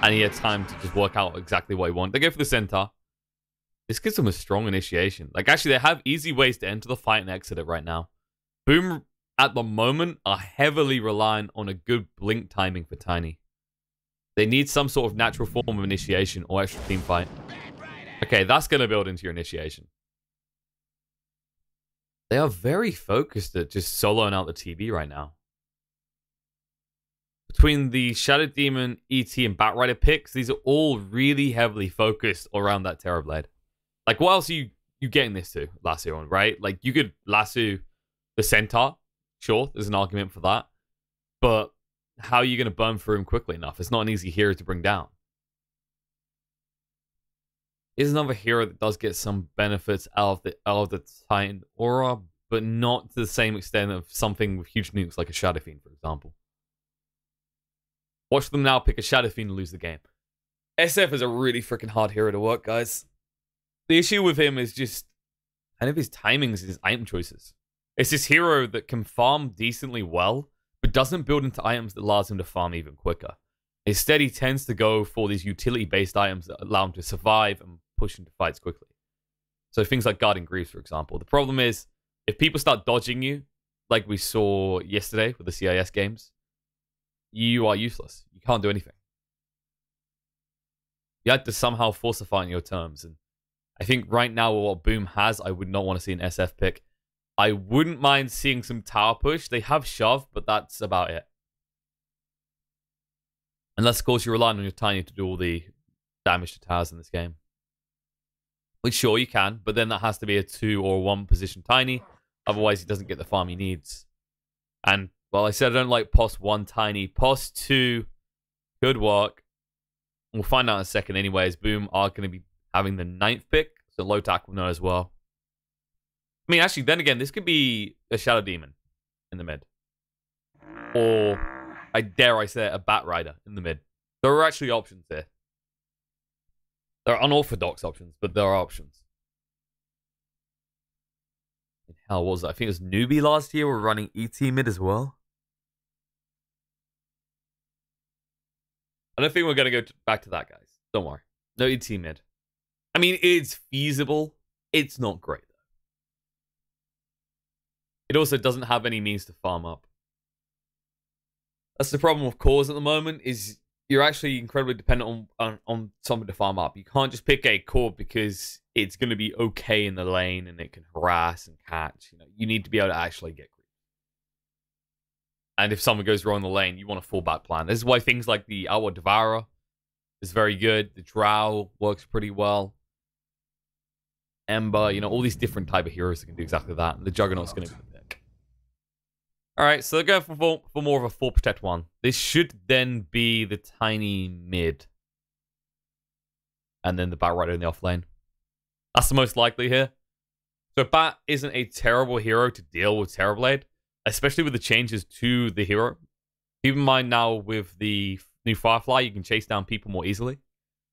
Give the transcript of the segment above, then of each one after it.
And he had time to just work out exactly what he wanted. They go for the center. This gives them a strong initiation. Like, actually, they have easy ways to enter the fight and exit it right now. Boom, at the moment, are heavily reliant on a good blink timing for Tiny. They need some sort of natural form of initiation or extra team fight. Okay, that's going to build into your initiation. They are very focused at just soloing out the TB right now. Between the Shadow Demon, ET, and Batrider picks, these are all really heavily focused around that Terrorblade. Like, what else are you getting this to, lasso on, right? Like, you could lasso the Centaur. Sure, there's an argument for that. But how are you going to burn through him quickly enough? It's not an easy hero to bring down. Here's another hero that does get some benefits out of the Titan aura, but not to the same extent of something with huge nukes like a Shadow Fiend, for example. Watch them now pick a Shadow Fiend and lose the game. SF is a really freaking hard hero to work, guys. The issue with him is just kind of his timings, his item choices. It's this hero that can farm decently well, but doesn't build into items that allows him to farm even quicker. Instead, he tends to go for these utility-based items that allow him to survive and push into fights quickly. So things like Guarding Greaves, for example. The problem is, if people start dodging you, like we saw yesterday with the CIS games, you are useless. You can't do anything. You have to somehow force a fight on your terms. And I think right now, with what Boom has, I would not want to see an SF pick. I wouldn't mind seeing some tower push. They have shove, but that's about it. Unless, of course, you're relying on your Tiny to do all the damage to towers in this game. Which, sure, you can, but then that has to be a 2 or 1 position Tiny. Otherwise, he doesn't get the farm he needs. And, well, I said I don't like POS 1 Tiny. POS 2 could work. We'll find out in a second anyways. Boom are going to be having the 9th pick, so Lotac will know as well. I mean, actually, then again, this could be a Shadow Demon in the mid. Or, dare I say it, a Batrider in the mid. There are actually options here. There are unorthodox options, but there are options. Hell, what was that? I think it was Newbie last year. We're running ET mid as well. I don't think we're going to go back to that, guys. Don't worry. No ET mid. I mean, it's feasible. It's not great, though. It also doesn't have any means to farm up. That's the problem with cores at the moment, is you're actually incredibly dependent on something to farm up. You can't just pick a core because it's going to be okay in the lane and it can harass and catch. You need to be able to actually get creep. And if something goes wrong in the lane, you want a fallback plan. This is why things like the Outward Devourer is very good. The Drow works pretty well. Ember, all these different type of heroes that can do exactly that. And the Juggernaut's going to be the pick. Alright, so they're going for more of a full protect one. This should then be the Tiny mid. And then the Batrider in the off lane. That's the most likely here. So Bat isn't a terrible hero to deal with Terrorblade, especially with the changes to the hero. Keep in mind now with the new Firefly, you can chase down people more easily.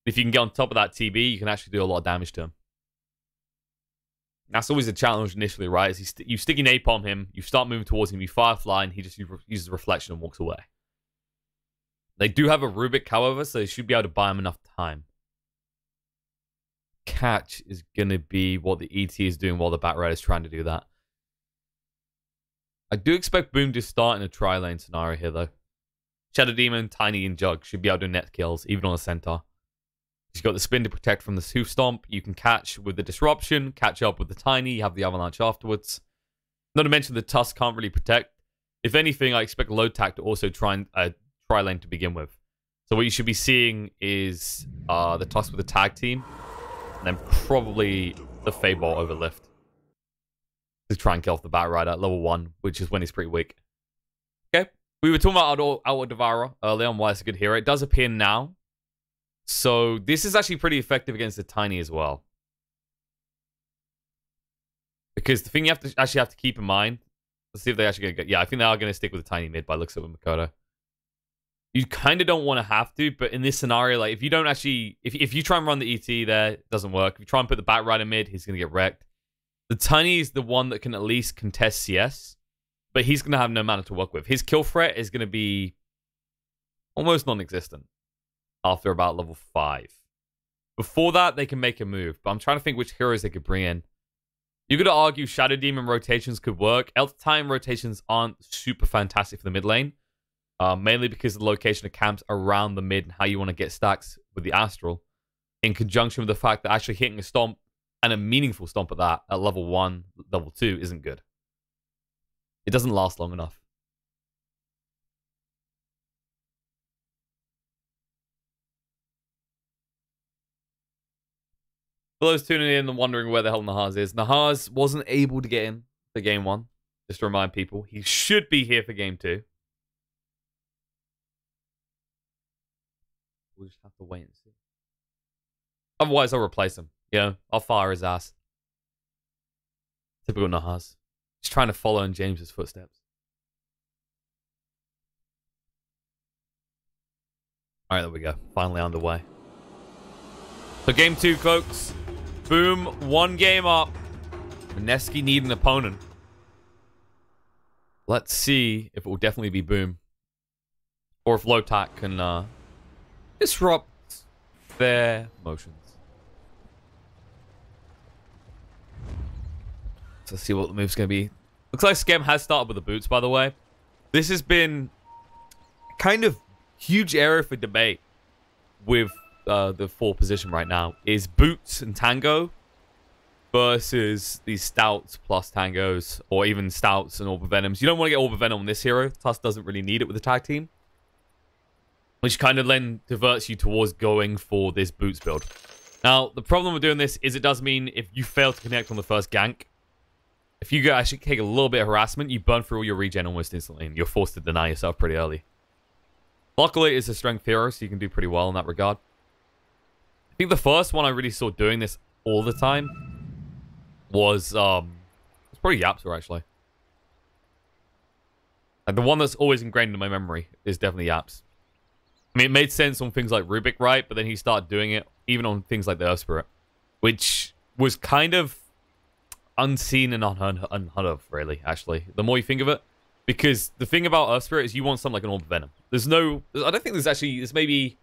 If you can get on top of that TB, you can actually do a lot of damage to him. That's always a challenge initially, right? Is you sticky napalm him, you start moving towards him, you Firefly, and he just uses Reflection and walks away. They do have a Rubik, however, so they should be able to buy him enough time. Catch is going to be what the ET is doing while the Batrider is trying to do that. I do expect Boom to start in a tri-lane scenario here, though. Shadow Demon, Tiny, and Jug should be able to net kills, even on a Centaur. You've got the Spin to protect from the Hoof Stomp. You can catch with the Disruption, catch up with the Tiny, you have the Avalanche afterwards. Not to mention the Tusk can't really protect. If anything, I expect Lotac to also try tri-lane to begin with. So what you should be seeing is the Tusk with the tag team, and then probably the Feybolt over lift to try and kill off the Batrider at level 1, which is when he's pretty weak. Okay, we were talking about Outward Devourer earlier on why it's a good hero. It does appear now. So this is actually pretty effective against the Tiny as well. Because the thing you actually have to keep in mind, let's see if they actually going to get, yeah, I think they are going to stick with the Tiny mid by looks of Makoto. You kind of don't want to have to, but in this scenario, like if you don't actually, if you try and run the ET there, it doesn't work. If you try and put the Batrider mid, he's going to get wrecked. The Tiny is the one that can at least contest CS, but he's going to have no mana to work with. His kill threat is going to be almost non-existent. after about level 5. Before that, they can make a move. But I'm trying to think which heroes they could bring in. You could argue Shadow Demon rotations could work. Elder Titan rotations aren't super fantastic for the mid lane. Mainly because of the location of camps around the mid and how you want to get stacks with the Astral. In conjunction with the fact that actually hitting a stomp, and a meaningful stomp at that, at level 1, level 2, isn't good. It doesn't last long enough. For those tuning in and wondering where the hell Nahaz is, Nahaz wasn't able to get in for game 1. Just to remind people, he should be here for game 2. We'll just have to wait and see. Otherwise, I'll replace him. You know, I'll fire his ass. Typical Nahaz. He's trying to follow in James's footsteps. Alright, there we go. Finally underway. So game 2, folks. Boom, 1 game up. Mineski need an opponent. Let's see if it will definitely be Boom. Or if Lotac can disrupt their motions. Let's see what the move's going to be. Looks like Skem has started with the boots, by the way. This has been kind of huge area for debate with the 4 position right now. Is boots and tango versus these stouts plus tangos, or even stouts and orb of venoms. You don't want to get orb of venom on this hero. Tusk doesn't really need it with the tag team. Which kind of then diverts you towards going for this boots build. Now, the problem with doing this is it does mean if you fail to connect on the first gank, if you actually take a little bit of harassment, you burn through all your regen almost instantly, and you're forced to deny yourself pretty early. Luckily, it's a strength hero, so you can do pretty well in that regard. I think the first one I really saw doing this all the time was it's probably Yapster, actually. And the one that's always ingrained in my memory is definitely Yaps. I mean, it made sense on things like Rubik, right? But then he started doing it even on things like the Earth Spirit, which was kind of unseen and unheard of, really, actually. The more you think of it. Because the thing about Earth Spirit is you want something like an Orb of Venom. I don't think there's maybe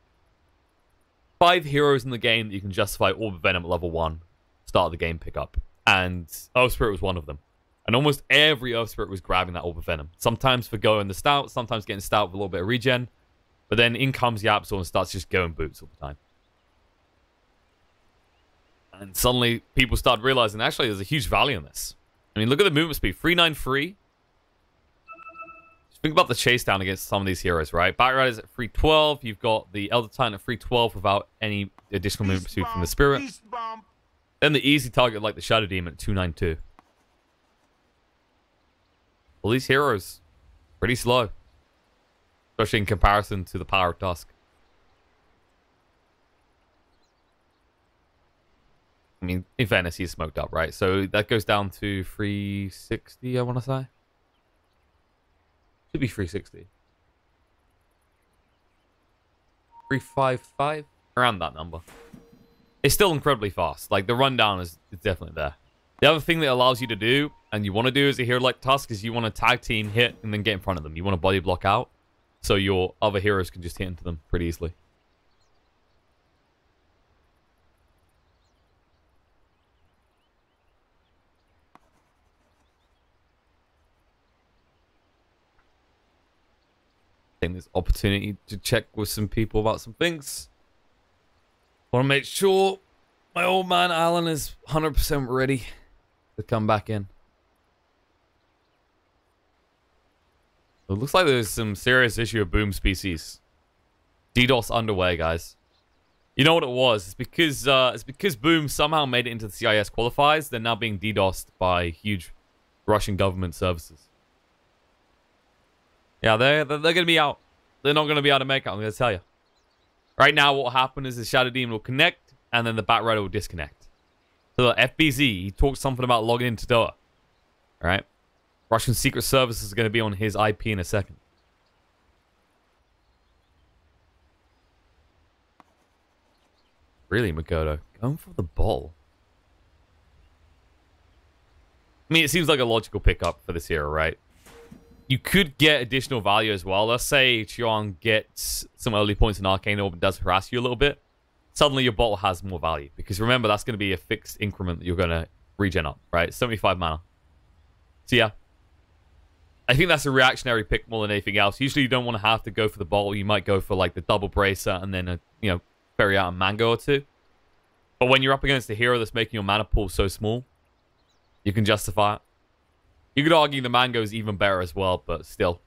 5 heroes in the game that you can justify Orb of Venom at level 1, start of the game pickup. And Earth Spirit was one of them. And almost every Earth Spirit was grabbing that Orb of Venom. Sometimes for going the Stout, sometimes getting Stout with a little bit of regen. But then in comes Yapsor and starts just going boots all the time. And suddenly people start realizing actually there's a huge value in this. I mean, look at the movement speed. 393. Just think about the chase down against some of these heroes, right? Batrider's at 312. You've got the Elder Titan at 312 without any additional movement speed from the Spirit. Then the easy target like the Shadow Demon at 292. All these heroes, pretty slow. Especially in comparison to the power of Tusk. I mean, in fairness, he's smoked up, right? So that goes down to 360, I want to say. Should be 360. 355? Around that number. It's still incredibly fast. Like, the rundown is definitely there. The other thing that allows you to do, and you want to do as a hero like Tusk, is you want to tag team, hit, and then get in front of them. You want to body block out. So your other heroes can just hit into them pretty easily. I think there's opportunity to check with some people about some things. Want to make sure my old man Alan is 100% ready to come back in. It looks like there's some serious issue of Boom species. DDoS underway, guys. You know what it was? It's because Boom somehow made it into the CIS qualifiers. They're now being DDoSed by huge Russian government services. Yeah, they're going to be out. They're not going to be able to make it, I'm going to tell you. Right now, what will happen is the Shadow Demon will connect, and then the Batrider will disconnect. So the FBZ, he talked something about logging into Dota. Alright? Russian Secret Service is going to be on his IP in a second. Really, Makoto? Going for the ball. I mean, it seems like a logical pickup for this hero, right? you could get additional value as well. Let's say Chuan gets some early points in Arcane Orb and does harass you a little bit. Suddenly your bottle has more value. Because remember, that's going to be a fixed increment that you're going to regen up, right? 75 mana. So yeah. I think that's a reactionary pick more than anything else. Usually you don't want to have to go for the bottle. You might go for like the double bracer and then, ferry out a mango or two. But when you're up against a hero that's making your mana pool so small, you can justify it. You could argue the mango is even better as well, but still.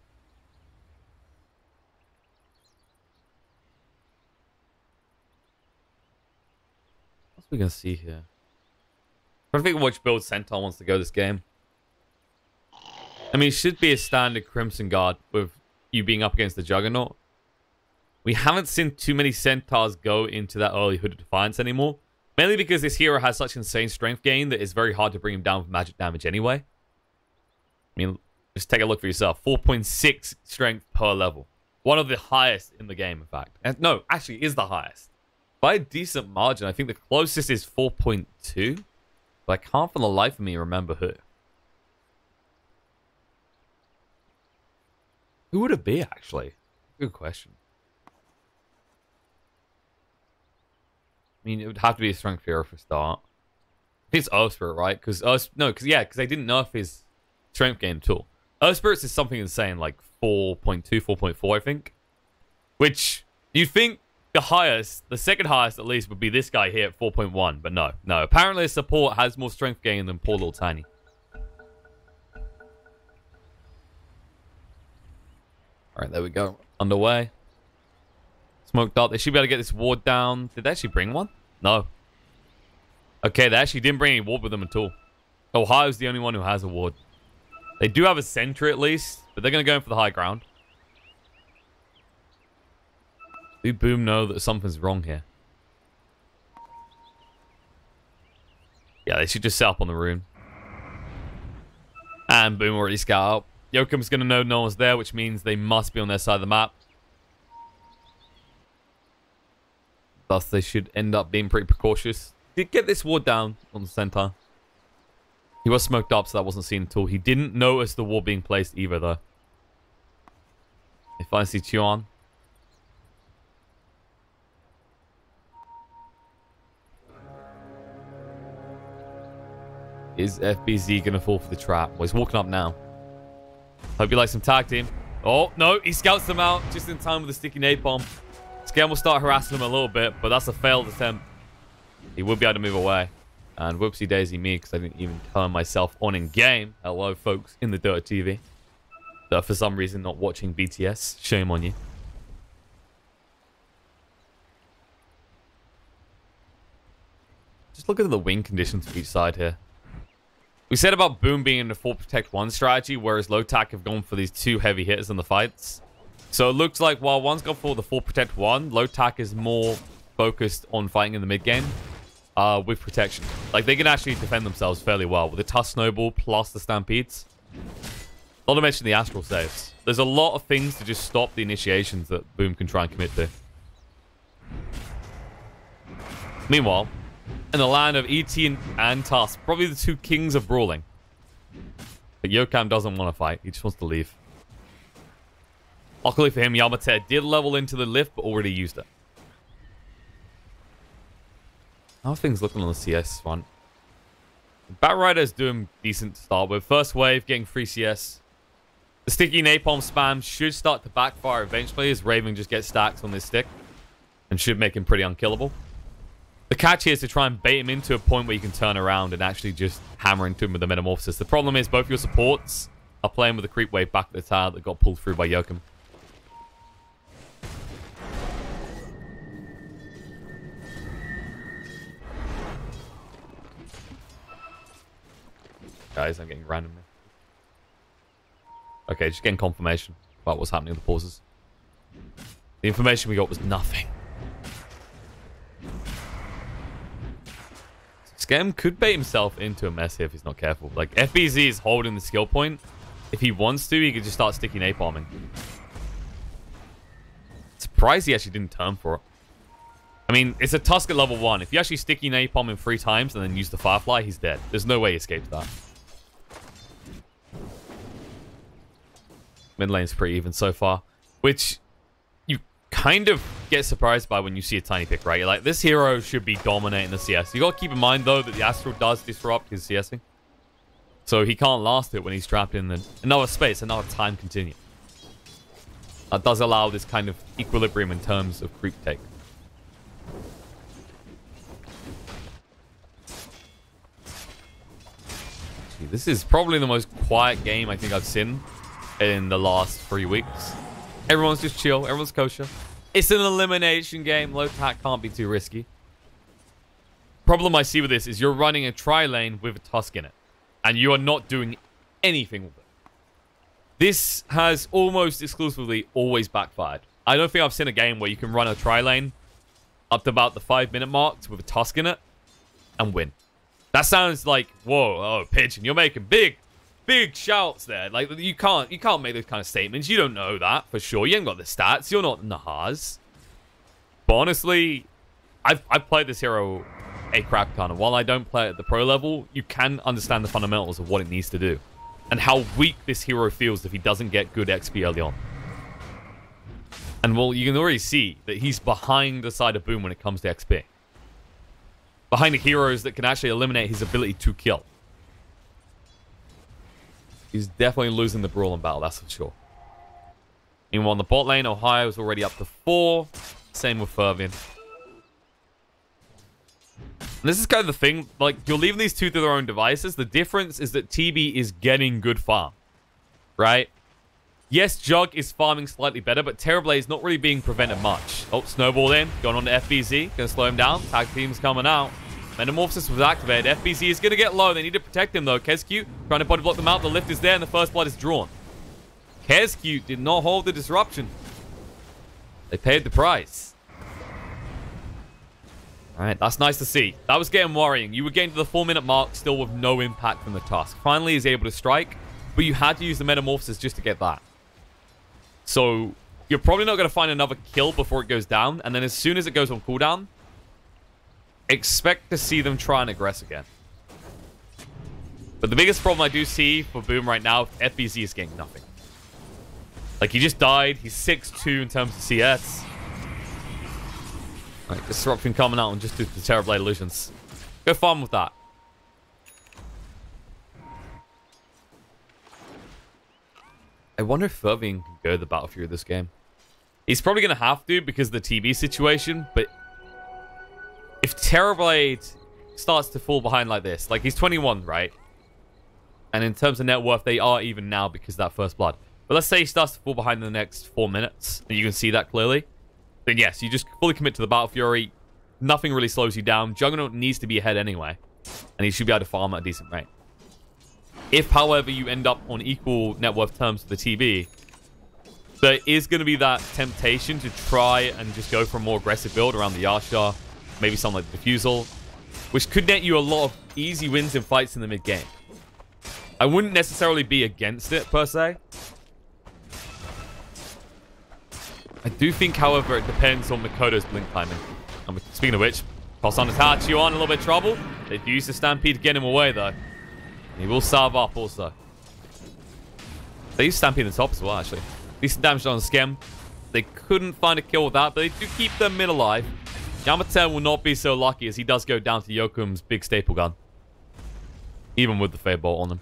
What's we gonna see here? I think which build Centaur wants to go this game. I mean, it should be a standard Crimson Guard with you being up against the Juggernaut. We haven't seen too many Centaurs go into that early Hooded Defiance anymore. Mainly because this hero has such insane strength gain that it's very hard to bring him down with magic damage anyway. I mean, just take a look for yourself. 4.6 strength per level. One of the highest in the game, in fact. And no, actually is the highest. By a decent margin. I think the closest is 4.2. But I can't for the life of me remember who. Who would it be, actually? Good question. I mean, it would have to be a strength hero for a start. I think it's Earth Spirit, right? Because they didn't nerf his strength gain at all. Earth Spirits is something insane, like 4.2, 4.4, I think. Which, you'd think the highest, the second highest at least, would be this guy here at 4.1. But no. Apparently his support has more strength gain than poor little Tiny. Alright, there we go. Underway. Smoked up. They should be able to get this ward down. Did they actually bring one? No. Okay, they actually didn't bring any ward with them at all. Ohio's the only one who has a ward. They do have a sentry at least, but they're going to go in for the high ground. Do Boom know that something's wrong here? Yeah, they should just set up on the rune. And Boom already scout out. Yokum's going to know no one's there, which means they must be on their side of the map. Thus, they should end up being pretty precautious. Did get this ward down on the center. He was smoked up, so that wasn't seen at all. He didn't notice the ward being placed either, though. If I see Chuan. Is FBZ going to fall for the trap? Well, he's walking up now. Hope you like some tag team. Oh, no. He scouts them out just in time with the sticky napalm. Scam will start harassing him a little bit, but that's a failed attempt. He would be able to move away. And whoopsie daisy me, because I didn't even turn myself on in game. Hello, folks, in the Dota TV. That for some reason not watching BTS. Shame on you. Just look at the win conditions for each side here. We said about Boom being in the 4 Protect 1 strategy, whereas Lotac have gone for these 2 heavy hitters in the fights. So it looks like while one's gone for the 4 Protect 1, Lotac is more focused on fighting in the mid game with protection. Like, they can actually defend themselves fairly well with the Tusk Snowball plus the Stampedes. Not to mention the Astral Saves. There's a lot of things to just stop the initiations that Boom can try and commit to. Meanwhile, in the land of ET and Tusk, probably the 2 kings of brawling. But Yokam doesn't want to fight. He just wants to leave. Luckily for him, Yamate did level into the lift, but already used it. How are things looking on the CS front? Batrider is doing decent to start with. First wave, getting free CS. The sticky napalm spam should start to backfire eventually as Raven just gets stacks on this stick. And should make him pretty unkillable. The catch here is to try and bait him into a point where you can turn around and actually just hammer into him with the Metamorphosis. The problem is both your supports are playing with the creep wave back at the tower that got pulled through by Yokum. Guys, I'm getting random. Okay, just getting confirmation about what's happening with the pauses. The information we got was nothing. Scam could bait himself into a mess here if he's not careful. Like, FBZ is holding the skill point. If he wants to, he could just start sticky napalming. Surprised he actually didn't turn for it. I mean, it's a Tusk at level 1. If you actually sticky napalm him 3 times and then use the Firefly, he's dead. There's no way he escapes that. Mid lane's pretty even so far, which you kind of get surprised by when you see a tiny pick, right? You're like, this hero should be dominating the CS. You got to keep in mind, though, that the Astral does disrupt his CSing. So he can't last it when he's trapped in another space, another time continuum. That does allow this kind of equilibrium in terms of creep take. This is probably the most quiet game I think I've seen in the last 3 weeks. Everyone's just chill. Everyone's kosher. It's an elimination game. Lotac can't be too risky. Problem I see with this is you're running a tri-lane with a Tusk in it. And you are not doing anything with it. This has almost exclusively always backfired. I don't think I've seen a game where you can run a tri-lane up to about the 5-minute mark with a Tusk in it and win. That sounds like, whoa, oh, Pigeon, you're making big shouts there. Like, you can't make those kind of statements. You don't know that for sure. You ain't got the stats. You're not Nahaz. But honestly, I've played this hero a crap ton. And while I don't play it at the pro level, you can understand the fundamentals of what it needs to do. And how weak this hero feels if he doesn't get good XP early on. And well, you can already see that he's behind the side of Boom when it comes to XP. Behind the heroes that can actually eliminate his ability to kill. He's definitely losing the brawl and battle, that's for sure. Meanwhile, on the bot lane, Ohio is already up to 4. Same with Fervian. And this is kind of the thing, like, you're leaving these two to their own devices. The difference is that TB is getting good farm, right? Yes, Jug is farming slightly better, but Terrorblade is not really being prevented much. Oh, Snowball in, going on to FBZ, gonna slow him down. Tag team's coming out. Metamorphosis was activated. FBZ is gonna get low. They need to protect him, though. Kescute trying to body block them out. The lift is there, and the first blood is drawn. Kescute did not hold the disruption. They paid the price. Alright, that's nice to see. That was getting worrying. You were getting to the 4-minute mark still with no impact from the Tusk. Finally, he's able to strike, but you had to use the Metamorphosis just to get that. So, you're probably not going to find another kill before it goes down, and then as soon as it goes on cooldown, expect to see them try and aggress again. But the biggest problem I do see for Boom right now, FBZ is getting nothing. Like, he just died. He's 6-2 in terms of CS. Right, disruption coming out and just do the Terrorblade illusions. Go farm with that. I wonder if Fervian can go the Battlefield this game. He's probably going to have to because of the TB situation, but if Terrorblade starts to fall behind like this, like he's 21, right? And in terms of net worth, they are even now because of that first blood. But let's say he starts to fall behind in the next 4 minutes, and you can see that clearly. Then yes, you just fully commit to the Battle Fury. Nothing really slows you down. Juggernaut needs to be ahead anyway. And he should be able to farm at a decent rate. If, however, you end up on equal net worth terms with the TB, there is going to be that temptation to try and just go for a more aggressive build around the Yasha. Maybe something like the Diffusal. Which could net you a lot of easy wins in fights in the mid-game. I wouldn't necessarily be against it, per se. I do think, however, it depends on Makoto's blink timing. And speaking of which, toss on attach you on a little bit of trouble. They've used the Stampede to get him away, though. He will salve up also. They use Stampede in the top as well, actually. Decent damage on Skem. They couldn't find a kill with that, but they do keep their mid alive. Yamaten will not be so lucky as he does go down to Yokum's big staple gun. Even with the Fade Bolt on him.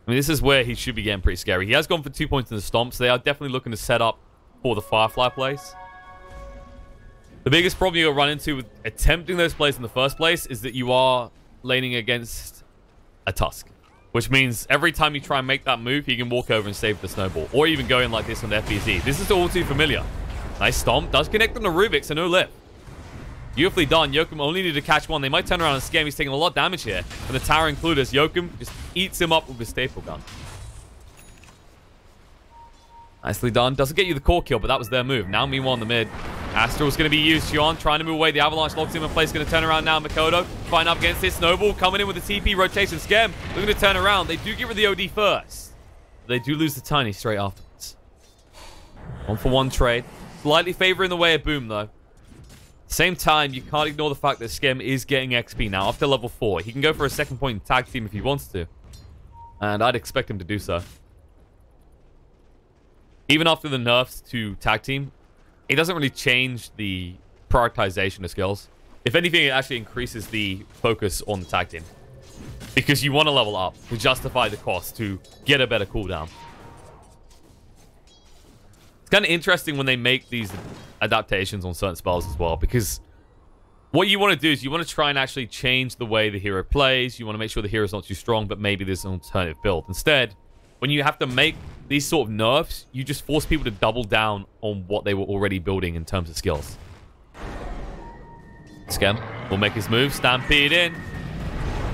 I mean, this is where he should be getting pretty scary. He has gone for 2 points in the stomp, so they are definitely looking to set up for the Firefly plays. The biggest problem you'll run into with attempting those plays in the first place is that you are laning against a Tusk. Which means every time you try and make that move, he can walk over and save the snowball. Or even go in like this on the FBZ. This is all too familiar. Nice stomp. Does connect on the Rubik, so no lift. Beautifully done. Yokum only needed to catch one. They might turn around and scam. He's taking a lot of damage here. And the tower included as Yokum just eats him up with his staple gun. Nicely done. Doesn't get you the core kill, but that was their move. Now, meanwhile, in the mid. Astral's going to be used. Xion trying to move away. The Avalanche locks him in place. Going to turn around now. Makoto fighting up against this. Snowball coming in with the TP rotation. Scam looking to turn around. They do get rid of the OD first. They do lose the Tiny straight afterwards. 1-for-1 trade. Slightly favoring the way of Boom, though. Same time, you can't ignore the fact that Skem is getting XP now, up to level 4. He can go for a second point in tag team if he wants to. And I'd expect him to do so. even after the nerfs to tag team, it doesn't really change the prioritization of skills. If anything, it actually increases the focus on the tag team. Because you want to level up to justify the cost to get a better cooldown. It's kind of interesting when they make these adaptations on certain spells as well, because what you want to do is you want to try and actually change the way the hero plays. You want to make sure the hero's not too strong, but maybe there's an alternative build. Instead, when you have to make these sort of nerfs, you just force people to double down on what they were already building in terms of skills. Skem will make his move. Stampede in.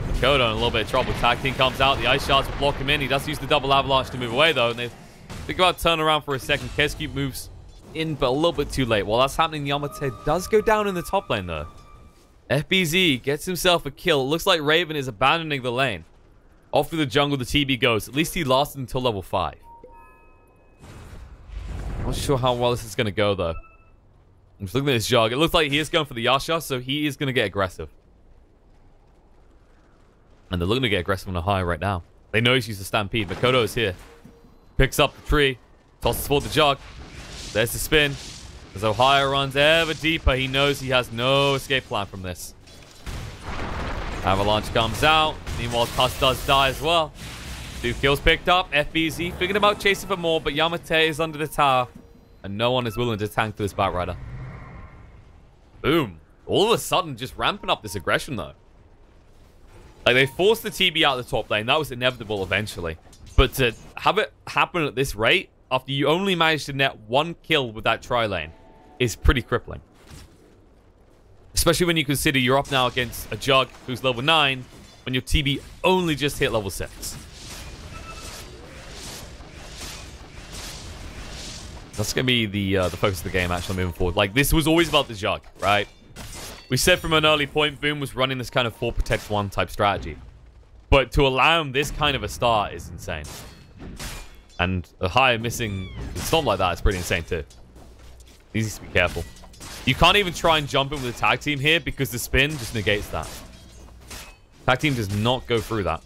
Makoto in a little bit of trouble. Tag team comes out. The ice shards will block him in. He does use the double avalanche to move away, though. And they think about turn around for a second. Kescube moves in, but a little bit too late. While that's happening, Yamate does go down in the top lane, though. FBZ gets himself a kill. It looks like Raven is abandoning the lane. Off to the jungle, the TB goes. At least he lasted until level 5. Not sure how well this is going to go, though. I'm just looking at his jog. It looks like he is going for the Yasha, so he is going to get aggressive. And they're looking to get aggressive on a high right now. They know he's used the Stampede. Makoto is here. Picks up the tree. Tosses forward the jog. There's the spin. As Ohio runs ever deeper, he knows he has no escape plan from this. Avalanche comes out. Meanwhile, Tuss does die as well. 2 kills picked up. FBZ thinking about chasing for more, but Yamate is under the tower. And no one is willing to tank for this Batrider. Boom. All of a sudden, just ramping up this aggression, though. Like, they forced the TB out of the top lane. That was inevitable eventually. But to have it happen at this rate, after you only managed to net 1 kill with that tri-lane, is pretty crippling. Especially when you consider you're up now against a Jug who's level 9, when your TB only just hit level 6. That's going to be the focus of the game, actually, moving forward. Like, this was always about the Jug, right? We said from an early point, Boom was running this kind of 4 protect 1 type strategy. But to allow him this kind of a start is insane. And a high missing stomp like that is pretty insane too. He needs to be careful. You can't even try and jump in with a tag team here because the spin just negates that. Tag team does not go through that.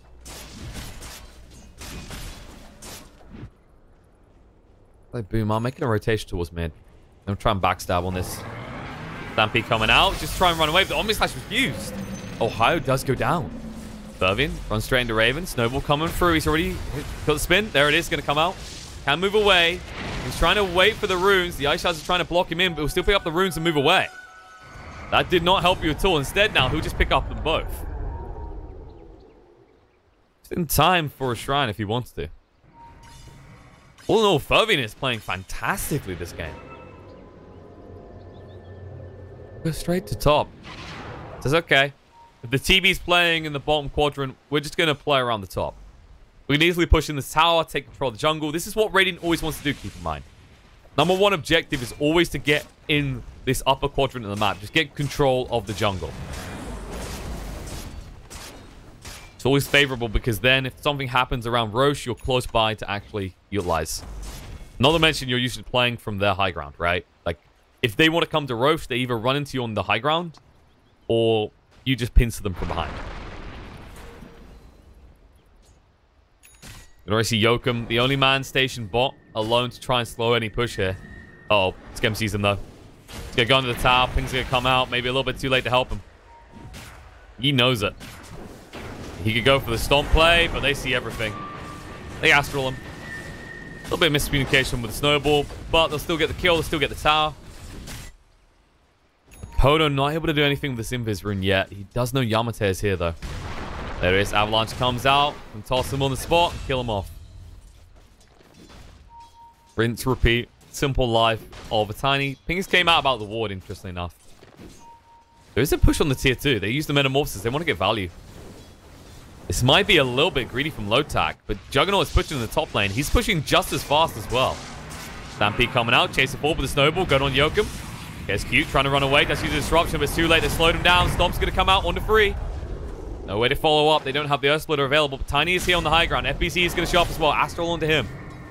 Like Boom, I'm making a rotation towards mid. I'm trying to backstab on this. Stampede coming out. Just try and run away, but the Omni Slash refused. Ohio does go down. Fervian runs straight into Raven. Snowball coming through. He's already got the spin. There it is. Going to come out. Can move away. He's trying to wait for the runes. The Ice Shards are trying to block him in, but he'll still pick up the runes and move away. That did not help you at all. Instead, now he'll just pick up them both. Just in time for a shrine if he wants to. All in all, Fervian is playing fantastically this game. Go straight to top. Says, okay. If the TB's playing in the bottom quadrant, we're just going to play around the top. We can easily push in this tower, take control of the jungle. This is what Radiant always wants to do, keep in mind. Number 1 objective is always to get in this upper quadrant of the map. Just get control of the jungle. It's always favorable because then if something happens around Roche, you're close by to actually utilize. Not to mention you're usually playing from their high ground, right? Like, if they want to come to Roche, they either run into you on the high ground or you just pincer them from behind. You can already see Yokum, the only man stationed bot, alone to try and slow any push here. Uh oh, Skem sees him though. He's gonna go into the tower, Ping's gonna come out, maybe a little bit too late to help him. He knows it. He could go for the stomp play, but they see everything. They astral him. A little bit of miscommunication with the snowball, but they'll still get the kill, they'll still get the tower. Pono not able to do anything with this Invis rune yet. He does know Yamate is here, though. There it is. Avalanche comes out and toss him on the spot and kill him off. Rinse, repeat. Simple life of a tiny... Pings came out about the ward, interestingly enough. There is a push on the tier 2. They use the Metamorphosis. They want to get value. This might be a little bit greedy from Lotac, but Juggernaut is pushing in the top lane. He's pushing just as fast as well. Stampede coming out. Chase it forward with the snowball. Going on Yokum. Gets cute, trying to run away. Does use a disruption, but it's too late. They slowed him down. Stomp's going to come out on the free. No way to follow up. They don't have the Earth Splitter available, but Tiny is here on the high ground. FBC is going to show up as well. Astral onto him.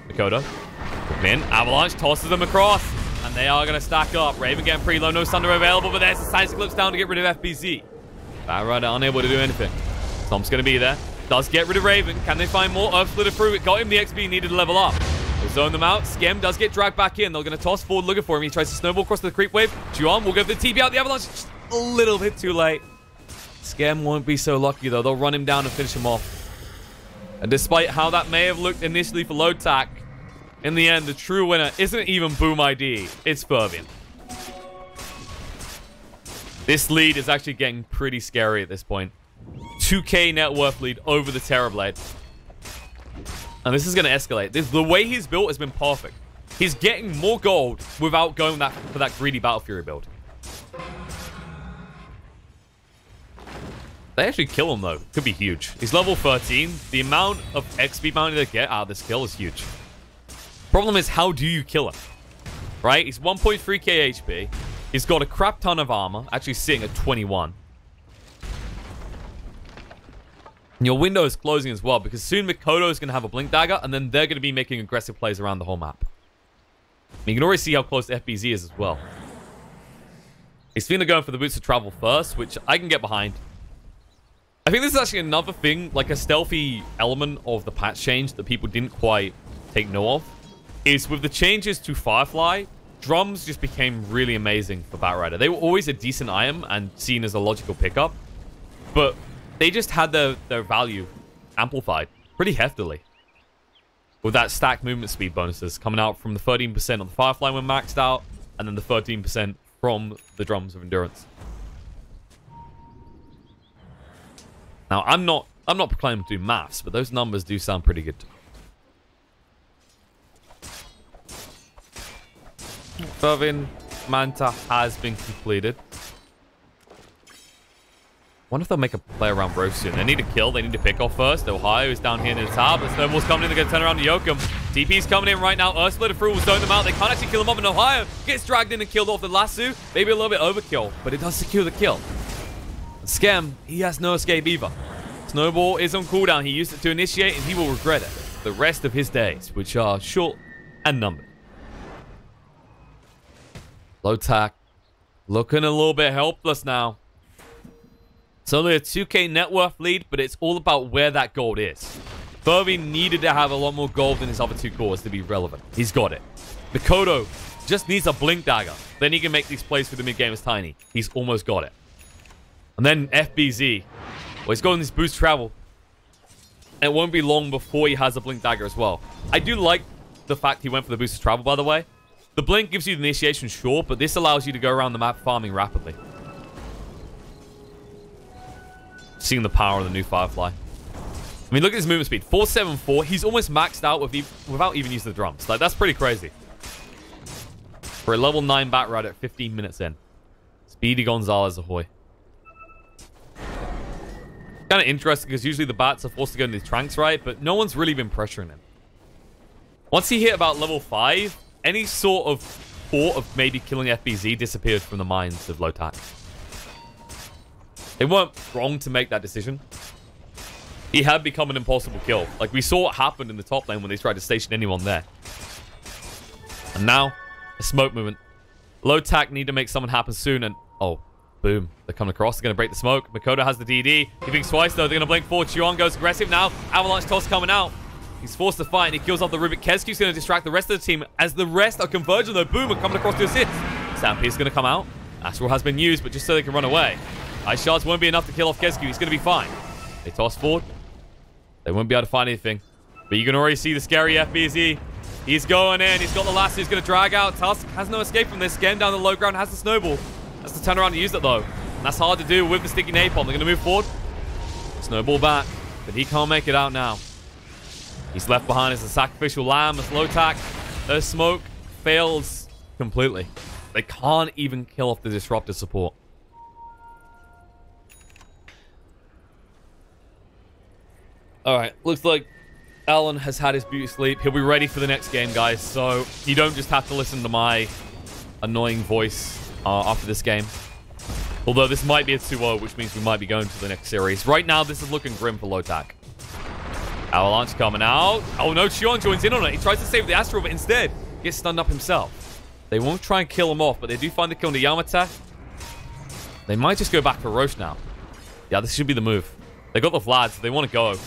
Dakota. In. Avalanche tosses them across, and they are going to stack up. Raven getting pretty low. No Thunder available, but there's the Science Eclipse down to get rid of FBC. Batrider unable to do anything. Stomp's going to be there. Does get rid of Raven. Can they find more Earth Splitter through? It got him the XP needed to level up. They'll zone them out. Skem does get dragged back in. They're going to toss forward looking for him. He tries to snowball across the creep wave. Juan will go for the TP out. The Avalanche just a little bit too late. Skem won't be so lucky, though. They'll run him down and finish him off. And despite how that may have looked initially for Lotac, in the end, the true winner isn't even Boom ID. It's Fervian. This lead is actually getting pretty scary at this point. 2k net worth lead over the Terrorblade. And this is going to escalate. The way he's built has been perfect. He's getting more gold without going for that greedy Battle Fury build. They actually kill him, though. Could be huge. He's level 13. The amount of XP bounty they get out of this kill is huge. Problem is, how do you kill him? Right? He's 1.3k HP. He's got a crap ton of armor. Actually sitting at 21. And your window is closing as well, because soon Mikoto is going to have a Blink Dagger, and then they're going to be making aggressive plays around the whole map. You can already see how close the FBZ is as well. He's finna going for the boots of travel first, which I can get behind. I think this is actually another thing, like a stealthy element of the patch change that people didn't quite take note of, is with the changes to Firefly, drums just became really amazing for Batrider. They were always a decent item and seen as a logical pickup, but they just had their value amplified pretty heftily. With that stack movement speed bonuses coming out from the 13% on the Firefly when maxed out, and then the 13% from the drums of endurance. Now, I'm not proclaiming to do maths, but those numbers do sound pretty good. Fervin Manta has been completed. Wonder if they'll make a play around Rose soon. They need a kill. They need to pick off first. Ohio is down here in the top. The snowball's coming in. They're going to turn around to Yokum. TP's coming in right now. Ursula the Fruit will zone them out. They can't actually kill him up. And Ohio gets dragged in and killed off the lasso. Maybe a little bit overkill, but it does secure the kill. And Skem, he has no escape either. Snowball is on cooldown. He used it to initiate, and he will regret it the rest of his days, which are short and numbered. Lotac looking a little bit helpless now. It's only a 2k net worth lead, but it's all about where that gold is. Furby needed to have a lot more gold than his other two cores to be relevant. He's got it. Mikoto just needs a Blink Dagger. Then he can make these plays for the mid-game as Tiny. He's almost got it. And then FBZ. Well, he's got this boost travel. And it won't be long before he has a Blink Dagger as well. I do like the fact he went for the boost travel, by the way. The Blink gives you the initiation, sure, but this allows you to go around the map farming rapidly. Seeing the power of the new Firefly. I mean, look at his movement speed. 474. He's almost maxed out without even using the drums. Like, that's pretty crazy. For a level 9 Batrider at 15 minutes in. Speedy Gonzalez ahoy. Kind of interesting because usually the bats are forced to go into these tranks, right? But no one's really been pressuring him. Once he hit about level 5, any sort of thought of maybe killing FBZ disappeared from the minds of Lotac. They weren't wrong to make that decision. He had become an impossible kill. Like, we saw what happened in the top lane when they tried to station anyone there. And now, a smoke movement. Lotac need to make something happen soon, and... oh, boom. They're coming across. They're going to break the smoke. Mikoto has the DD. He thinks twice, though. They're going to blink forward. Chuan goes aggressive now. Avalanche toss coming out. He's forced to fight, and he kills off the Rubik. Kesku's going to distract the rest of the team as the rest are converging, though. Boom, are coming across to assist. Stampede's going to come out. Astral has been used, but just so they can run away. Ice shards won't be enough to kill off Kesku. He's going to be fine. They toss forward. They won't be able to find anything. But you can already see the scary FBZ. He's going in. He's got the lasso. He's going to drag out. Tusk has no escape from this. Skem down the low ground has the snowball. Has to turn around and use it, though. And that's hard to do with the sticky napalm. They're going to move forward. Snowball back. But he can't make it out now. He's left behind as a sacrificial lamb. As Lotac, their smoke fails completely. They can't even kill off the disruptor support. Alright, looks like Alan has had his beauty sleep. He'll be ready for the next game, guys. So you don't just have to listen to my annoying voice after this game. Although this might be a 2-0, which means we might be going to the next series. Right now, this is looking grim for Lotac. Avalanche coming out. Oh no, Chuan joins in on it. He tries to save the Astral, but instead gets stunned up himself. They won't try and kill him off, but they do find the kill on the Yamata. They might just go back for Roche now. Yeah, this should be the move. They got the Vlad, so they want to go.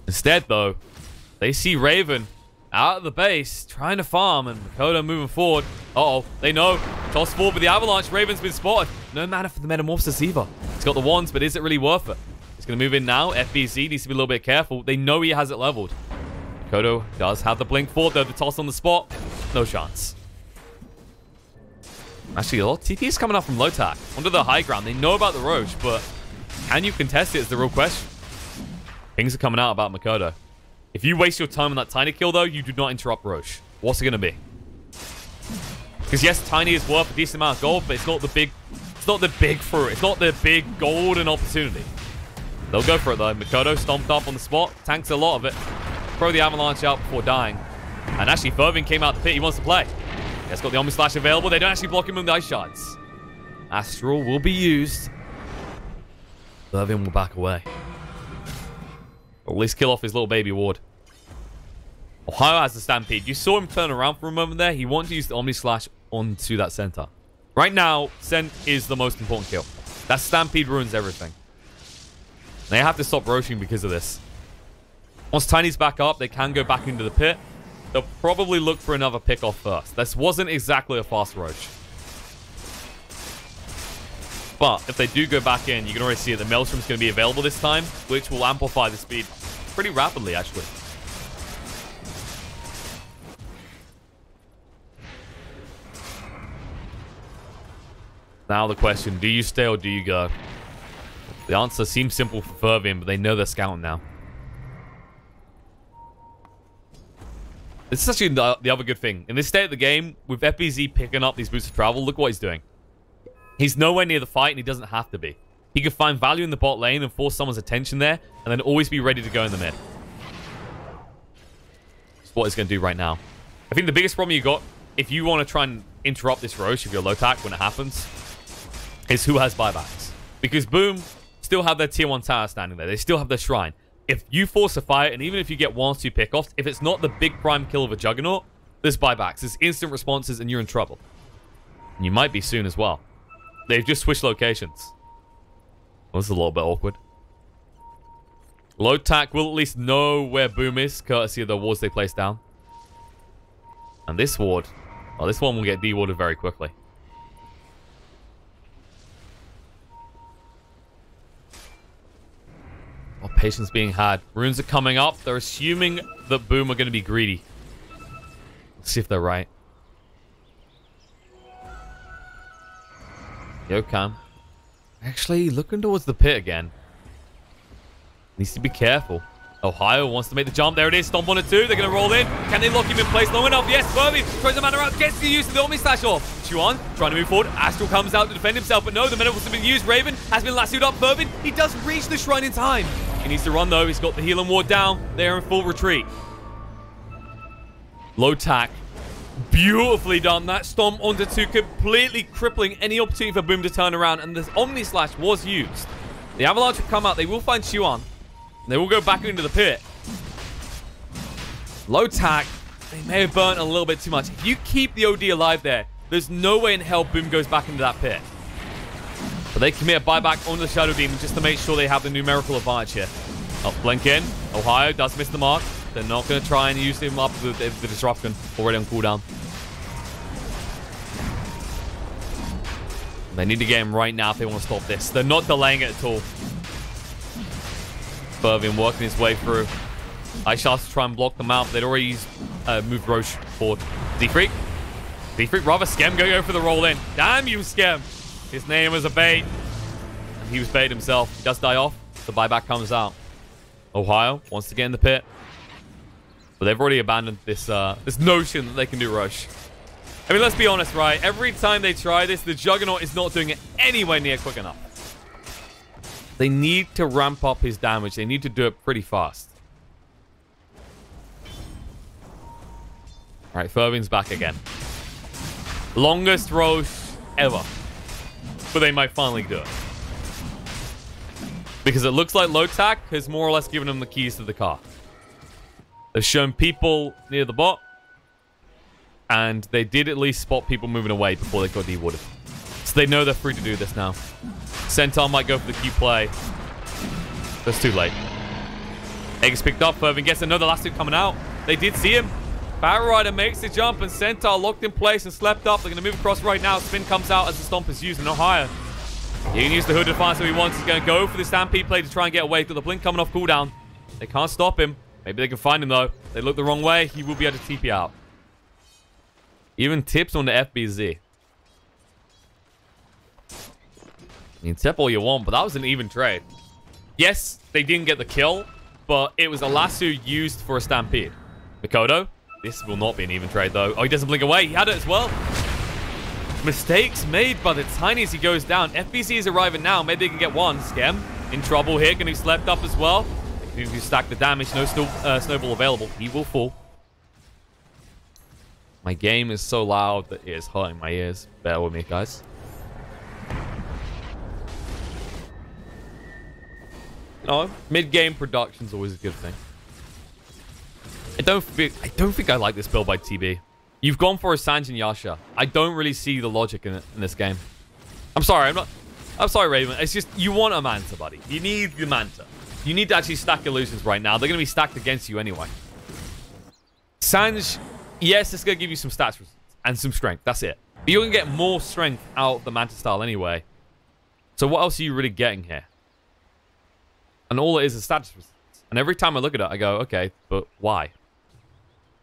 Instead, though, They see Raven out of the base, trying to farm, and Makoto moving forward. Uh-oh, they know. Toss forward with the Avalanche. Raven's been spotted. No mana for the Metamorphosis either. He's got the wands, but is it really worth it? He's going to move in now. FBZ needs to be a little bit careful. They know he has it leveled. Makoto does have the blink forward, though. The toss on the spot. No chance. Actually, a lot of TP is coming up from Lotac. Onto the high ground. They know about the Roche, but can you contest it is the real question. Things are coming out about Makoto. If you waste your time on that Tiny kill, though, you do not interrupt Roche. What's it going to be? Because yes, Tiny is worth a decent amount of gold, but it's not the big... It's not the big fruit. It's not the big golden opportunity. They'll go for it, though. Makoto stomped up on the spot. Tanks a lot of it. Throw the Avalanche out before dying. And actually, Fervin came out the pit. He wants to play. He's got the Omni Slash available. They don't actually block him with the Ice Shards. Astral will be used. Fervin will back away. Or at least kill off his little baby ward. Ohio has the Stampede. You saw him turn around for a moment there. He wanted to use the Omni Slash onto that center. Right now, Scent is the most important kill. That Stampede ruins everything. They have to stop roaching because of this. Once Tiny's back up, they can go back into the pit. They'll probably look for another pick off first. This wasn't exactly a fast roach. But if they do go back in, you can already see that the Maelstrom's going to be available this time, which will amplify the speed pretty rapidly, actually. Now the question, do you stay or do you go? The answer seems simple for Fervin, but they know they're scouting now. This is actually the other good thing. In this state of the game, with FBZ picking up these boots of travel, look what he's doing. He's nowhere near the fight, and he doesn't have to be. He can find value in the bot lane and force someone's attention there, and then always be ready to go in the mid. That's what he's going to do right now. I think the biggest problem you got, if you want to try and interrupt this Roche, if you're Lotac when it happens, is who has buybacks. Because Boom still have their tier 1 tower standing there. They still have their shrine. If you force a fight, and even if you get 1 or 2 pickoffs, if it's not the big prime kill of a Juggernaut, there's buybacks. There's instant responses, and you're in trouble. And you might be soon as well. They've just switched locations. Well, this is a little bit awkward. Lotac will at least know where Boom is, courtesy of the wards they place down. And this ward, well, this one will get de-warded very quickly. Oh, patience being had. Runes are coming up. They're assuming that Boom are going to be greedy. Let's see if they're right. Yokam. Actually, looking towards the pit again. Needs to be careful. Ohio wants to make the jump. There it is. Stomp on it too. They're going to roll in. Can they lock him in place long enough? Yes, Fervin throws the mana out. Gets the use of the Omni Slash off. Chuan trying to move forward. Astral comes out to defend himself, but no, the Metamorphosis has been used. Raven has been lassoed up. Fervin, he does reach the shrine in time. He needs to run though. He's got the heal and ward down. They're in full retreat. Lotac. Beautifully done. That stomp onto 2, completely crippling any opportunity for Boom to turn around, and this Omni Slash was used. The Avalanche will come out. They will find Chuan. They will go back into the pit. Lotac, they may have burnt a little bit too much. If you keep the OD alive there, there's no way in hell Boom goes back into that pit. But they commit a buyback onto the Shadow Demon just to make sure they have the numerical advantage here. Oh, blink in. Ohio does miss the mark. They're not going to try and use him up with the disruption already on cooldown. They need to get him right now if they want to stop this. They're not delaying it at all. Fervin working his way through. Ice Shards to try and block them out. They'd already moved Roche forward. Z-Freak. Z-Freak rather Skem go for the roll in. Damn you, Skem. His name was a bait. And he was bait himself. He does die off. The buyback comes out. Ohio wants to get in the pit. But they've already abandoned this this notion that they can do Roche. I mean, let's be honest, right? Every time they try this, the Juggernaut is not doing it anywhere near quick enough. They need to ramp up his damage. They need to do it pretty fast. Alright, Fervin's back again. Longest Roche ever. But they might finally do it. Because it looks like Lotac has more or less given them the keys to the car. They've shown people near the bot. And they did at least spot people moving away before they got de-warded. So they know they're free to do this now. Centaur might go for the Q play. That's too late. Aegis picked up. Fervin gets another last hit coming out. They did see him. Battle Rider makes the jump, and Centaur locked in place and slept up. They're going to move across right now. Spin comes out as the Stomp is used and not higher. He can use the Hood to find what he wants. He's going to go for the Stampede play to try and get away. Got the Blink coming off cooldown. They can't stop him. Maybe they can find him, though. They look the wrong way. He will be able to TP out. Even tips on the FBZ. You can tip all you want, but that was an even trade. Yes, they didn't get the kill, but it was a lasso used for a Stampede. Mikoto, this will not be an even trade, though. Oh, he doesn't blink away. He had it as well. Mistakes made by the Tiny as he goes down. FBZ is arriving now. Maybe they can get one. Schem in trouble here. Going to be slept up as well. They can stack the damage. No snowball available. He will fall. My game is so loud that it is hurting my ears. Bear with me, guys. You know, mid-game production's always a good thing. I don't think I like this build by TB. You've gone for a Sanjin Yasha. I don't really see the logic in this game. I'm sorry, I'm sorry, Raven. It's just, you want a Manta, buddy. You need the Manta. You need to actually stack illusions right now. They're going to be stacked against you anyway. Sanj, yes, it's going to give you some stats and some strength. That's it. But you're going to get more strength out of the Manta style anyway. So what else are you really getting here? And all it is status resistance. And every time I look at it, I go, okay, but why?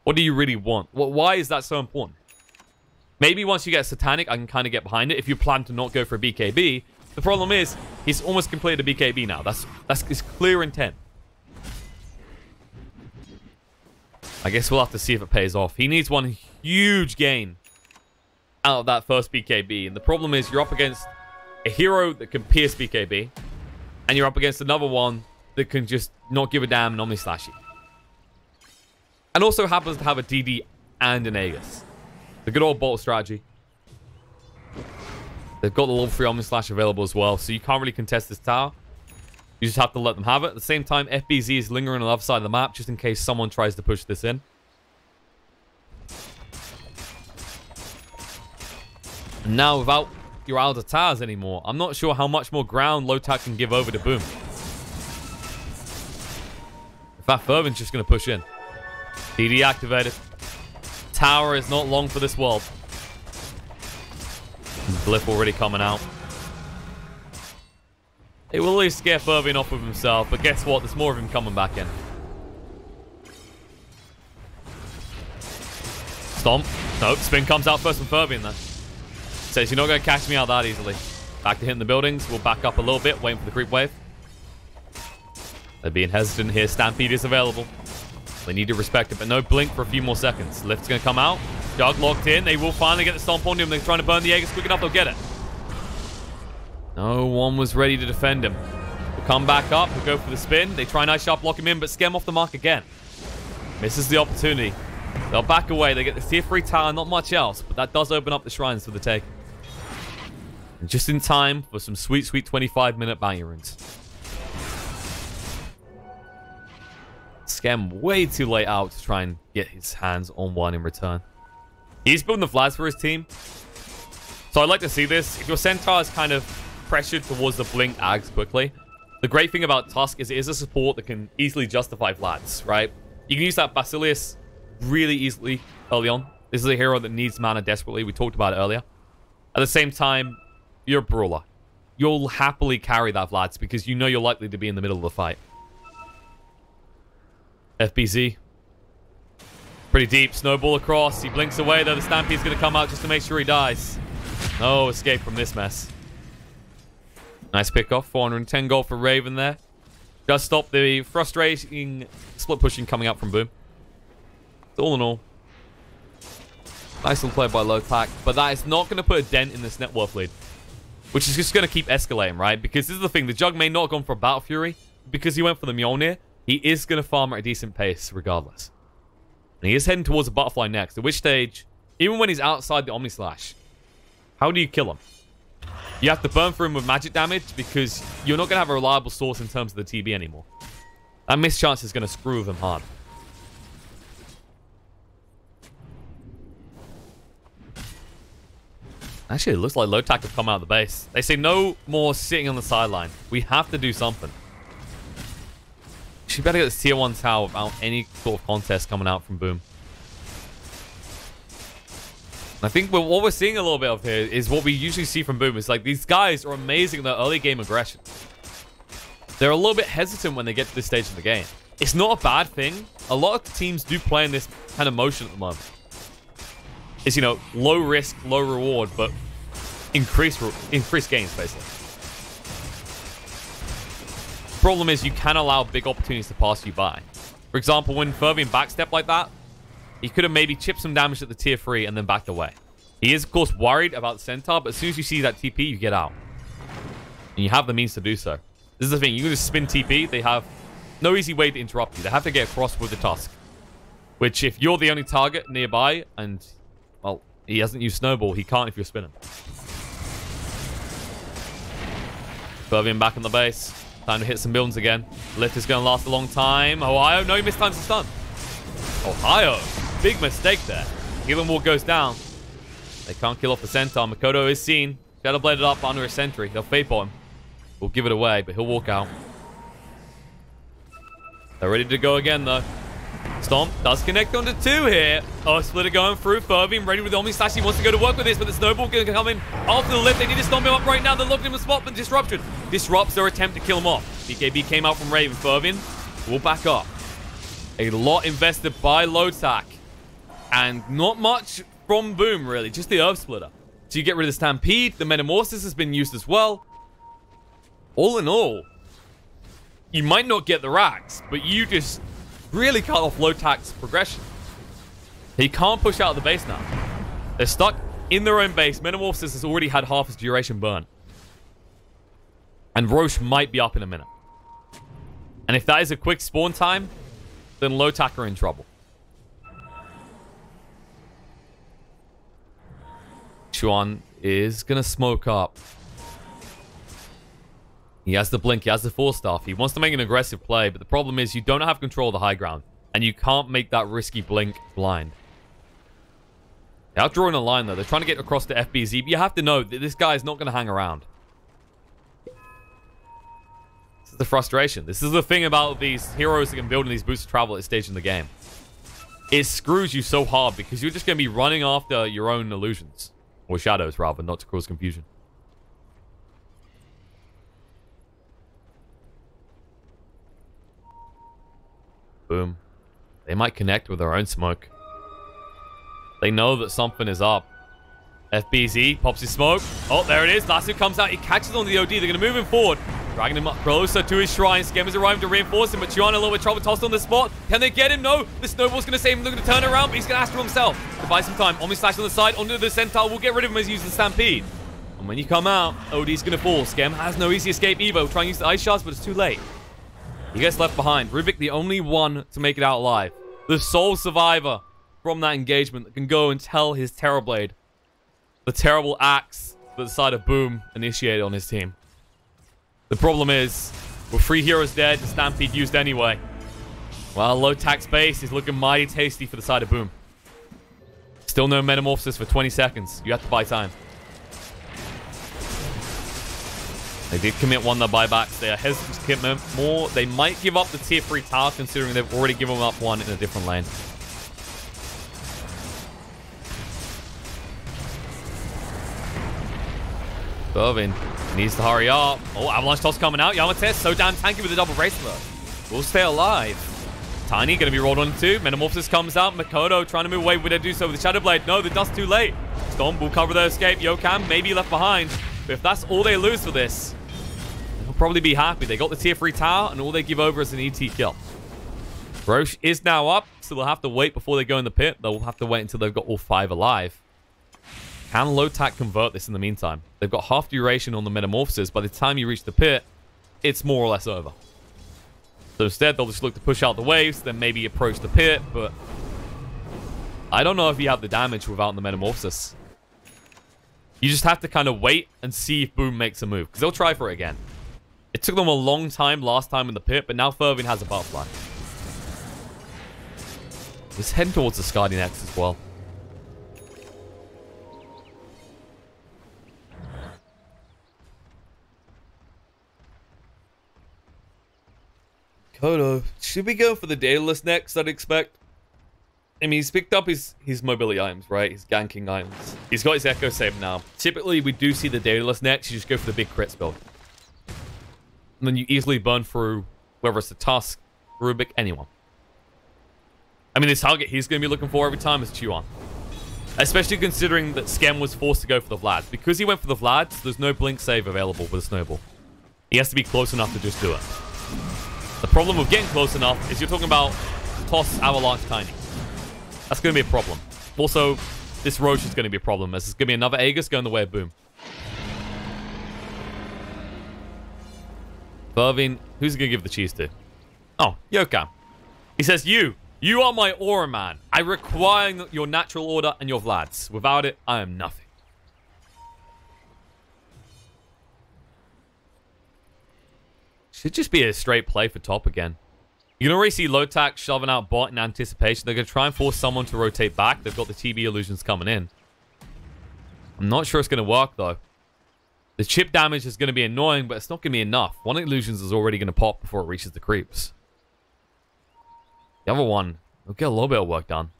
What do you really want? Why is that so important? Maybe once you get Satanic, I can kind of get behind it. If you plan to not go for a BKB, the problem is he's almost completed a BKB now. That's his clear intent. I guess we'll have to see if it pays off. He needs one huge gain out of that first BKB. And the problem is you're up against a hero that can pierce BKB. And you're up against another one that can just not give a damn and Omni-Slash you. And also happens to have a DD and an Aegis. The good old Bolt strategy. They've got the level 3 Omni-Slash available as well, so you can't really contest this tower. You just have to let them have it. At the same time, FBZ is lingering on the other side of the map just in case someone tries to push this in. And now, without your outer towers anymore, I'm not sure how much more ground Lotac can give over to Boom. In fact, Fervin's just going to push in. DD activated. Tower is not long for this world. Blip already coming out. It will at least scare Fervin off with himself, but guess what? There's more of him coming back in. Stomp. Nope, Spin comes out first from Fervin then. Says you're not going to catch me out that easily. Back to hitting the buildings. We'll back up a little bit, waiting for the creep wave. They're being hesitant here. Stampede is available. They need to respect it, but no blink for a few more seconds. Lift's going to come out. Jug locked in. They will finally get the stomp on him. They're trying to burn the Aegis quick enough. They'll get it. No one was ready to defend him. We'll come back up. We'll go for the spin. They try nice sharp block him in, but Schem off the mark again. Misses the opportunity. They'll back away. They get the tier 3 tower, not much else, but that does open up the shrines for the take. And just in time for some sweet, sweet 25-minute bounty runes. Schem way too late out to try and get his hands on one in return. He's building the flags for his team. So I'd like to see this. If your Centaur is kind of pressured towards the blink Ags quickly, the great thing about Tusk is it is a support that can easily justify flats, right? You can use that Basilius really easily early on. This is a hero that needs mana desperately. We talked about it earlier. At the same time, you're a brawler. You'll happily carry that flats because you know you're likely to be in the middle of the fight. FBZ. Pretty deep. Snowball across. He blinks away, though. The Stampede's going to come out just to make sure he dies. No escape from this mess. Nice pick off. 410 gold for Raven there. Just stop the frustrating split pushing coming out from Boom. All in all, nice little play by Lotac, but that is not going to put a dent in this net worth lead, which is just going to keep escalating, right? Because this is the thing. The Jug may not have gone for a Battle Fury because he went for the Mjolnir. He is going to farm at a decent pace regardless. And he is heading towards a Butterfly next, at which stage, even when he's outside the Omni-Slash, how do you kill him? You have to burn through him with magic damage because you're not going to have a reliable source in terms of the TB anymore. That missed chance is going to screw with him hard. Actually, it looks like Lotac have come out of the base. They say no more sitting on the sideline. We have to do something. Should be able to get this tier 1 tower without any sort of contest coming out from Boom. I think what we're seeing a little bit of here is what we usually see from Boom. It's like these guys are amazing in their early game aggression. They're a little bit hesitant when they get to this stage of the game. It's not a bad thing. A lot of teams do play in this kind of motion at the moment. It's, you know, low risk, low reward, but increased gains, basically. Problem is you can allow big opportunities to pass you by. For example, when Fervian backstep like that, he could have maybe chipped some damage at the tier 3 and then backed away. He is, of course, worried about the Centaur, but as soon as you see that TP, you get out. And you have the means to do so. This is the thing. You can just spin TP. They have no easy way to interrupt you. They have to get across with the Tusk. Which, if you're the only target nearby, and, well, he hasn't used Snowball, he can't if you're spinning. Fervian back on the base. Time to hit some buildings again. Lift is going to last a long time. Ohio, no, he missed times to stun. Ohio, big mistake there. Healing Wall goes down. They can't kill off the Centaur. Makoto is seen. Shadow bladed up under a sentry. They'll fate bot him. We'll give it away, but he'll walk out. They're ready to go again, though. Stomp does connect onto 2 here. Oh, Splitter going through. Fervian ready with the Omni Slash. He wants to go to work with this, but the Snowball going to come in after the lift. They need to stomp him up right now. They're looking him a spot, but Disruption disrupts their attempt to kill him off. BKB came out from Raven. Fervian will back up. A lot invested by Lotac. And not much from Boom, really. Just the Earth Splitter. So you get rid of the Stampede. The Metamorphosis has been used as well. All in all, you might not get the racks, but you just really cut off Lotac's progression. He can't push out of the base now. They're stuck in their own base. Metamorphosis has already had half his duration burn. And Roche might be up in a minute. And if that is a quick spawn time, then Lotac are in trouble. Chuan is going to smoke up. He has the blink. He has the Force Staff. He wants to make an aggressive play, but the problem is you don't have control of the high ground, and you can't make that risky blink blind. They are drawing a line, though. They're trying to get across to FBZ, but you have to know that this guy is not going to hang around. This is the frustration. This is the thing about these heroes that can build in these boosts of travel at this stage in the game. It screws you so hard because you're just going to be running after your own illusions. Or shadows, rather, not to cause confusion. Boom. They might connect with their own smoke. They know that something is up. FBZ pops his smoke. Oh, there it is. Lasso comes out. He catches on the OD. They're going to move him forward. Dragging him up closer to his shrine. Scam is arriving to reinforce him, but Chiana a little bit trouble tossed on the spot. Can they get him? No. The Snowball's going to save him. They're going to turn around, but he's going to Astral himself to buy some time. Omni Slash on the side. Onto the Centaur. We'll get rid of him as he uses the Stampede. And when you come out, OD's going to fall. Scam has no easy escape either. We'll try and use the Ice Shards, but it's too late. He gets left behind. Rubik, the only one to make it out alive. The sole survivor from that engagement that can go and tell his Terrorblade the terrible acts that the side of Boom initiated on his team. The problem is, with 3 heroes dead, the Stampede used anyway. Well, Lotac's base is looking mighty tasty for the side of Boom. Still no Metamorphosis for 20 seconds. You have to buy time. They did commit one of the buybacks. They are hesitant to commit more. They might give up the tier 3 tower, considering they've already given up one in a different lane. Fervian needs to hurry up. Oh, Avalanche Toss coming out. Yamate's so damn tanky with the double bracelet. Will stay alive. Tiny going to be rolled on too. Metamorphosis comes out. Makoto trying to move away. Would they do so with the Shadow Blade? No, the dust too late. Storm will cover their escape. Yokam may be left behind. But if that's all they lose for this, they'll probably be happy. They got the tier 3 tower, and all they give over is an ET kill. Roche is now up, so they'll have to wait before they go in the pit. They'll have to wait until they've got all 5 alive. Can Lotac convert this in the meantime? They've got half duration on the Metamorphosis. By the time you reach the pit, it's more or less over. So instead, they'll just look to push out the waves, then maybe approach the pit, but I don't know if you have the damage without the Metamorphosis. You just have to kind of wait and see if Boom makes a move, because they'll try for it again. It took them a long time last time in the pit, but now Fervian has a butterfly. He's heading towards the Skadi next as well. Makoto. Should we go for the Daedalus next, I'd expect? I mean, he's picked up his mobility items, right? His ganking items. He's got his Echo Save now. Typically, we do see the Daedalus next. You just go for the big crits build. And then you easily burn through, whether it's the Tusk, Rubik, anyone. I mean, the target he's going to be looking for every time is Chuan. Especially considering that Skem was forced to go for the Vlads. Because he went for the Vlads, there's no blink save available with a Snowball. He has to be close enough to just do it. The problem with getting close enough is you're talking about Toss, Avalanche, Tiny. That's going to be a problem. Also, this Roche is going to be a problem, as it's going to be another Aegis going the way of Boom. Fervin, who's he going to give the cheese to? Oh, Yokam. He says, You are my aura man. I require your natural order and your Vlads. Without it, I am nothing. Should just be a straight play for top again. You can already see Lotac shoving out bot in anticipation. They're going to try and force someone to rotate back. They've got the TB illusions coming in. I'm not sure it's going to work, though. The chip damage is going to be annoying, but it's not going to be enough. One illusions is already going to pop before it reaches the creeps. The other one will get a little bit of work done.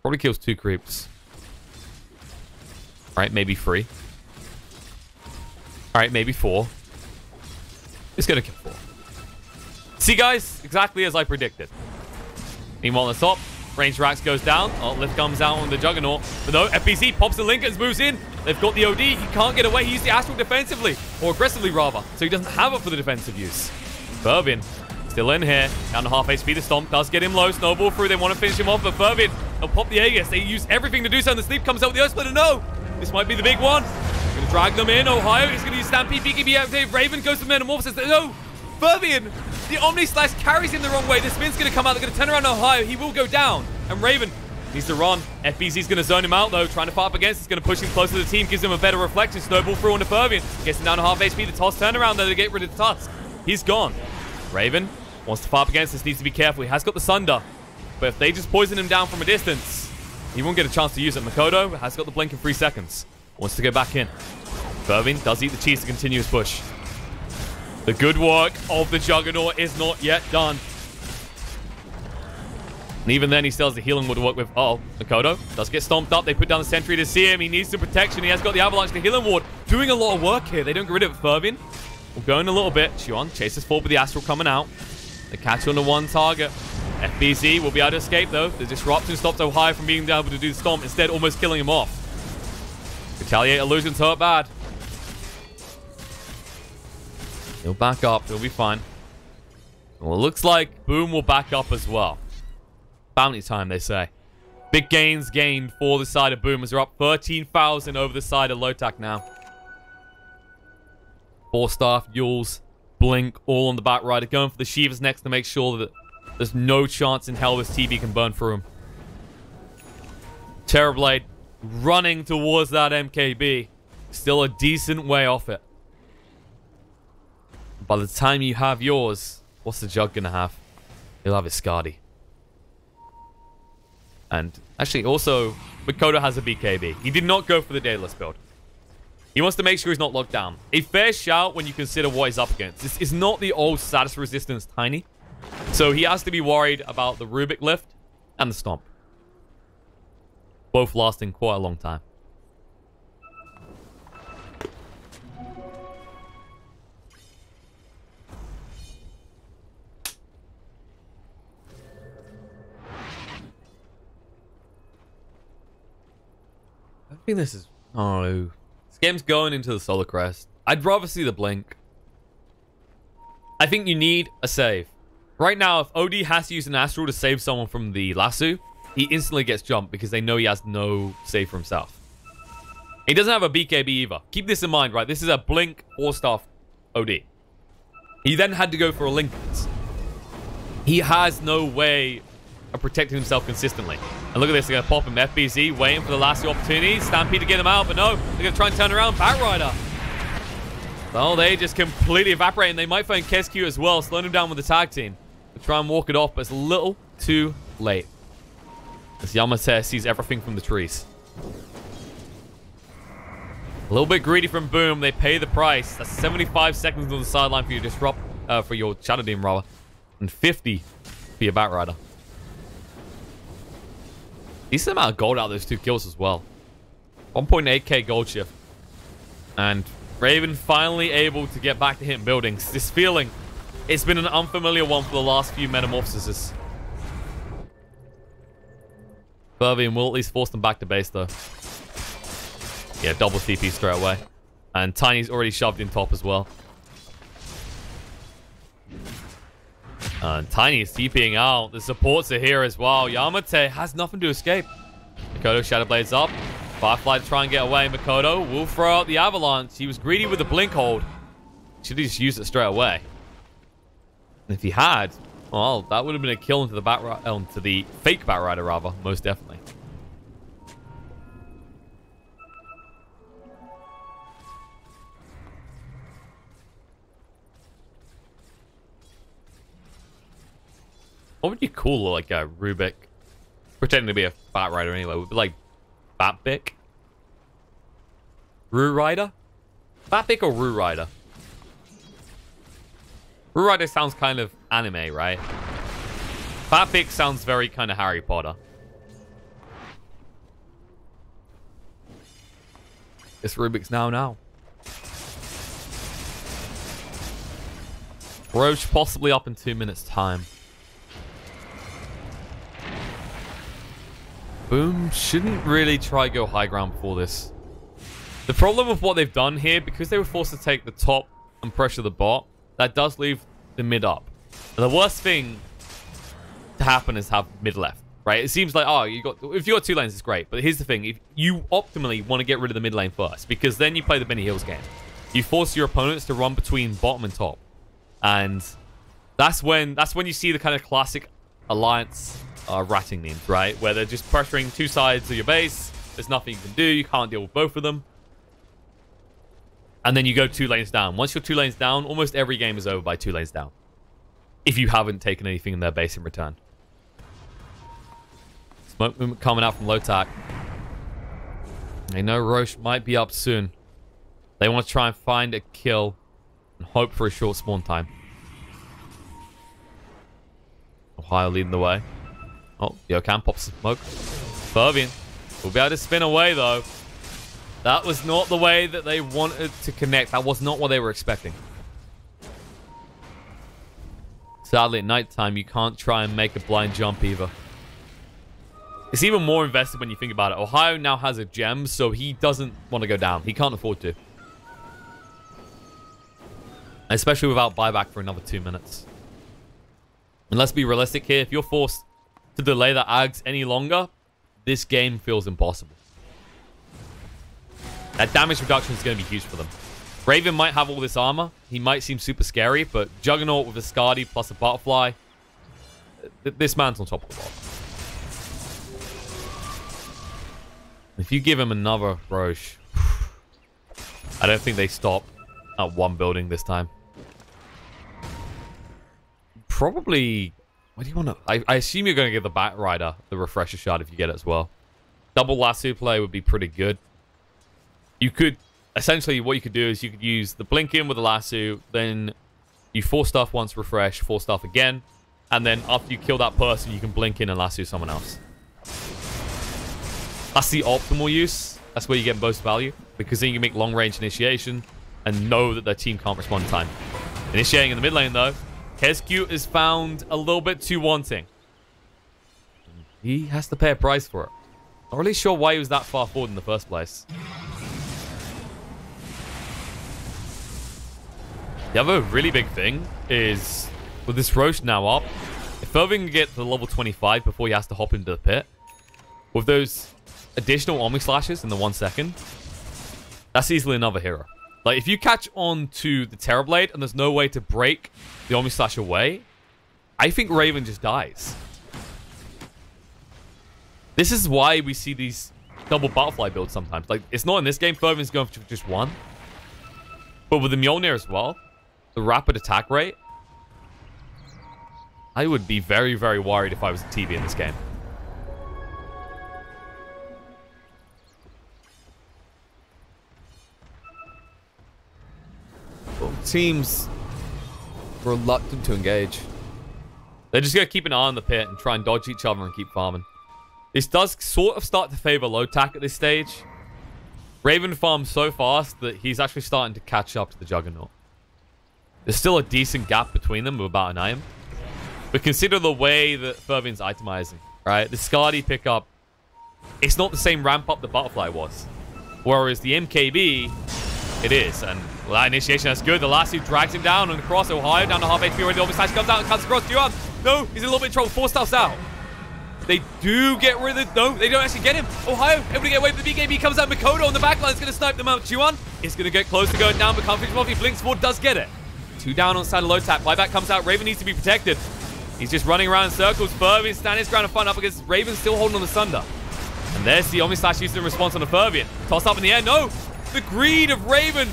Probably kills 2 creeps. Alright, maybe 3. Alright, maybe 4. It's going to kill 4. See, guys? Exactly as I predicted. Meanwhile, on the top, range racks goes down. Oh, lift comes out on the Juggernaut. But no, FPC pops the Lincolns, moves in. They've got the OD. He can't get away. He used the Astral defensively. Or aggressively, rather. So he doesn't have it for the defensive use. Fervin still in here. Down to half HP. The Stomp does get him low. Snowball through. They want to finish him off. But Fervin, they'll pop the Aegis. They use everything to do so. And the Sleep comes out with the Earth Splitter. No! This might be the big one. Going to drag them in. Ohio is going to use Stampede. BKB active. Raven goes to Metamorphosis. No! Fervin! The Omni Slash carries him the wrong way. The spin's going to come out. They're going to turn around Ohio. He will go down. And Raven needs to run. FBZ's going to zone him out, though. Trying to fight up against. It's going to push him closer to the team. Gives him a better reflection. Snowball through onto Fervin. Gets him down to half HP. The toss turnaround, though, to get rid of the Tusk. He's gone. Raven wants to fight up against this. Needs to be careful. He has got the Sunder. But if they just poison him down from a distance, he won't get a chance to use it. Makoto has got the blink in 3 seconds. Wants to go back in. Fervin does eat the cheese to continue his push. The good work of the Juggernaut is not yet done. And even then, he still has the healing wood to work with. Uh-oh, Makoto does get stomped up. They put down the sentry to see him. He needs some protection. He has got the Avalanche, the healing ward. Doing a lot of work here. They don't get rid of it. Fervin will go in a little bit. Chuan chases forward with the Astral coming out. They catch on to one target. FBZ will be able to escape, though. The disruption stops Ohio from being able to do the stomp, instead almost killing him off. Retaliate illusions hurt bad. He'll back up. He'll be fine. Well, it looks like Boom will back up as well. Bounty time, they say. Big gains gained for the side of Boom as they're up 13,000 over the side of Lotac now. 4 staff, Yules, Blink, all on the back rider. Going for the Shivas next to make sure that there's no chance in hell this TB can burn through him. Terrorblade running towards that MKB. Still a decent way off it. By the time you have yours, what's the Jug gonna have? He'll have his Skadi. And actually, also, Makoto has a BKB. He did not go for the Daedalus build. He wants to make sure he's not locked down. A fair shout when you consider what he's up against. This is not the old status resistance Tiny. So he has to be worried about the Rubik lift and the Stomp. Both lasting quite a long time. I think this is... Oh, this game's going into the Solar Crest. I'd rather see the Blink. I think you need a save. Right now, if OD has to use an Astral to save someone from the lasso, he instantly gets jumped because they know he has no save for himself. He doesn't have a BKB either. Keep this in mind, right? This is a Blink 4-staff OD. He then had to go for a Lincolns. He has no way of protecting himself consistently. And look at this, they're going to pop him. FBZ waiting for the last opportunity. Stampede to get him out, but no. They're going to try and turn around. Batrider. Well, they just completely evaporate, and they might find Kescu as well, slowing him down with the tag team. They'll try and walk it off, but it's a little too late. As Yamate sees everything from the trees. A little bit greedy from Boom. They pay the price. That's 75 seconds on the sideline for your disrupt, for your Shadow Demon, rather. And 50 for your Batrider. Decent amount of gold out of those 2 kills as well. 1.8k gold shift. And Raven finally able to get back to hitting buildings. This feeling, it's been an unfamiliar one for the last few metamorphoses. Fervian will at least force them back to base though. Yeah, double TP straight away. And Tiny's already shoved in top as well. And Tiny is TPing out. The supports are here as well. Yamate has nothing to escape. Makoto Shadow Blades up. Firefly to try and get away. Makoto will throw out the avalanche. He was greedy with the blink hold. Should have just used it straight away. And if he had, well, that would have been a kill into the fake Batrider rather, most definitely. What would you call like a Rubik? Pretending to be a Batrider anyway. Would be like Batbic? Rue Rider? Batbic or Rue Rider? Rue Rider sounds kind of anime, right? Batbic sounds very kind of Harry Potter. It's Rubik's now. Roach possibly up in 2 minutes time. Boom shouldn't really try to go high ground before this. The problem with what they've done here, because they were forced to take the top and pressure the bot, that does leave the mid up. And the worst thing to happen is have mid left, right? It seems like, oh, if you got 2 lanes, it's great. But here's the thing. If you optimally want to get rid of the mid lane first, because then you play the Benny Hills game. You force your opponents to run between bottom and top. And that's when you see the kind of classic alliance ratting memes, right? Where they're just pressuring 2 sides of your base. There's nothing you can do. You can't deal with both of them. And then you go 2 lanes down. Once you're 2 lanes down, almost every game is over by 2 lanes down. If you haven't taken anything in their base in return. Smoke movement coming out from Lotac. They know Roche might be up soon. They want to try and find a kill and hope for a short spawn time. Ohio leading the way. Oh, Yokan pops the smoke. Fervian will be able to spin away, though. That was not the way that they wanted to connect. That was not what they were expecting. Sadly, at nighttime, you can't try and make a blind jump either. It's even more invested when you think about it. Ohio now has a gem, so he doesn't want to go down. He can't afford to. Especially without buyback for another 2 minutes. And let's be realistic here. If you're forced to delay the Ags any longer, this game feels impossible. That damage reduction is going to be huge for them. Raven might have all this armor. He might seem super scary, but Juggernaut with a Skadi plus a Butterfly, this man's on top of the world. If you give him another Roche, I don't think they stop at 1 building this time. Probably... What do you want to... I assume you're going to give the Batrider the refresher shot if you get it as well. Double lasso play would be pretty good. You could... Essentially, what you could do is you could use the blink in with the lasso, then you force stuff once, refresh, force stuff again, and then after you kill that person, you can blink in and lasso someone else. That's the optimal use. That's where you get most value, because then you can make long-range initiation and know that their team can't respond in time. Initiating in the mid lane, though, KSQ is found a little bit too wanting. He has to pay a price for it. Not really sure why he was that far forward in the first place. The other really big thing is, with this Roche now up, if Irving can get to level 25 before he has to hop into the pit, with those additional Omni Slashes in the 1 second, that's easily another hero. Like, if you catch on to the Terrorblade and there's no way to break the Omni Slash away, I think Raven just dies. This is why we see these double Butterfly builds sometimes. Like, it's not in this game, Fervin's going for just 1. But with the Mjolnir as well, the rapid attack rate, I would be very, very worried if I was a TV in this game. Both teams reluctant to engage. They're just going to keep an eye on the pit and try and dodge each other and keep farming. This does sort of start to favor Lotac at this stage. Raven farms so fast that he's actually starting to catch up to the Juggernaut. There's still a decent gap between them of about an item. But consider the way that Fervian's itemizing, right? The Skadi pickup, it's not the same ramp up the Butterfly was. Whereas the MKB, it is. And well, that initiation, that's good. The last two drags him down on the cross. Ohio down to half HP already. The slash comes out and cuts across. Juan, no, he's in a little bit of trouble. 4 stuffs out. They do get rid of the... No, they don't actually get him. Ohio able to get away with the BKB. Comes out. Mikoto on the back line is going to snipe them out. Juan is going to get close to going down. But can't finish him off. He blinks forward. Does get it. 2 down on side of Lotac. Buyback comes out. Raven needs to be protected. He's just running around in circles. Fervian standing his ground and fighting up against Raven, still holding on the Sunder. And there's the Omni Slash used in response on the Fervian. Toss up in the air. No! The greed of Raven.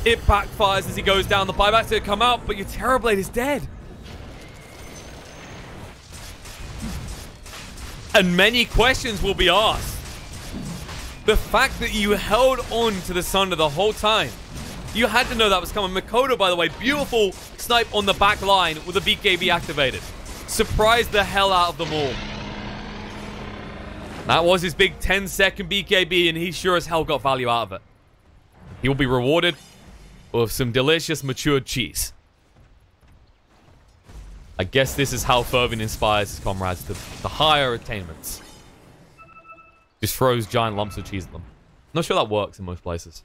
It backfires as he goes down. The buyback's going to come out, but your Terrorblade is dead. And many questions will be asked. The fact that you held on to the Sunder the whole time. You had to know that was coming. Mikoto, by the way, beautiful snipe on the back line with the BKB activated. Surprised the hell out of them all. That was his big 10-second BKB, and he sure as hell got value out of it. He will be rewarded with some delicious matured cheese. I guess this is how Fervian inspires his comrades to higher attainments. Just throws giant lumps of cheese at them. Not sure that works in most places.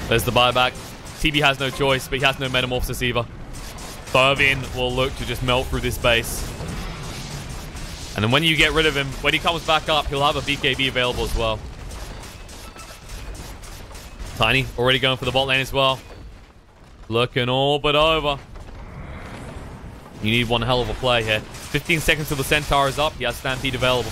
There's the buyback. TB has no choice, but he has no metamorphosis either. Fervian will look to just melt through this base. And then when you get rid of him, when he comes back up, he'll have a BKB available as well. Tiny already going for the bot lane as well. Looking all but over. You need one hell of a play here. 15 seconds till the Centaur is up. He has Stampede available.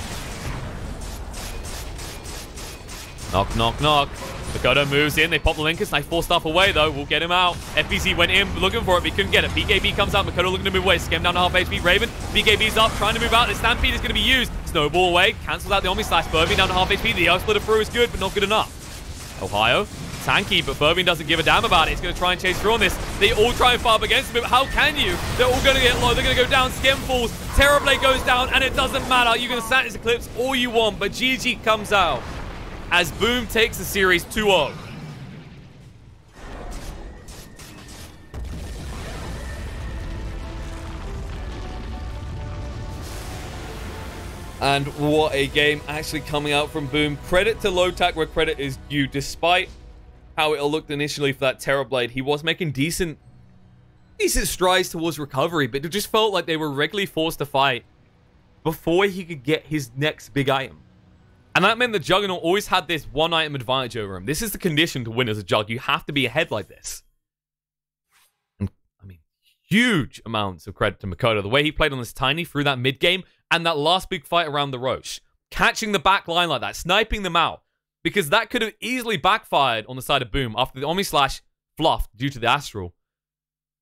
Knock, knock, knock. Mikoto moves in. They pop the Linkers. Nice 4 stuff away, though. We'll get him out. FBZ went in looking for it, but he couldn't get it. BKB comes out. Mikoto looking to move away. Scam down to half HP. Raven. BKB's up. Trying to move out. The Stampede is going to be used. Snowball away. Cancels out the Omni Slash. Fervian down to half HP. The splitter through is good, but not good enough. Ohio. Tanky, but Fervian doesn't give a damn about it. He's going to try and chase through on this. They all try and fire up against him, but how can you? They're all going to get low. They're going to go down. Skim falls. Terrorblade goes down, and it doesn't matter. You can status Eclipse all you want, but GG comes out as Boom takes the series 2-0. And what a game actually coming out from Boom. Credit to Lotac where credit is due. Despite how it looked initially for that Terrorblade, he was making decent strides towards recovery, but it just felt like they were regularly forced to fight before he could get his next big item. And that meant the Juggernaut always had this 1-item advantage over him. This is the condition to win as a Jug. You have to be ahead like this. And, I mean, huge amounts of credit to Mikoto. The way he played on this Tiny through that mid-game, and that last big fight around the Roche. Catching the back line like that. Sniping them out. Because that could have easily backfired on the side of Boom after the Omni Slash fluffed due to the Astral.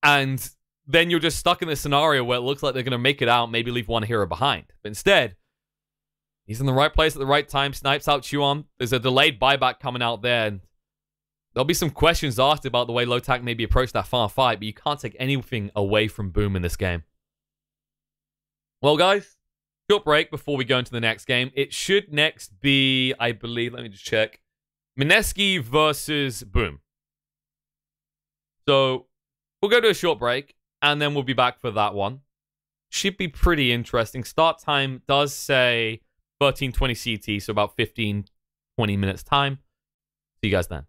And then you're just stuck in this scenario where it looks like they're going to make it out, maybe leave one hero behind. But instead, he's in the right place at the right time. Snipes out Chuan. There's a delayed buyback coming out there. And there'll be some questions asked about the way Lotac maybe approached that far fight. But you can't take anything away from Boom in this game. Well, guys. Short break before we go into the next game. It should next be, I believe, let me just check. Mineski versus Boom. So, we'll go to a short break, and then we'll be back for that one. Should be pretty interesting. Start time does say 13:20 CT, so about 15-20 minutes time. See you guys then.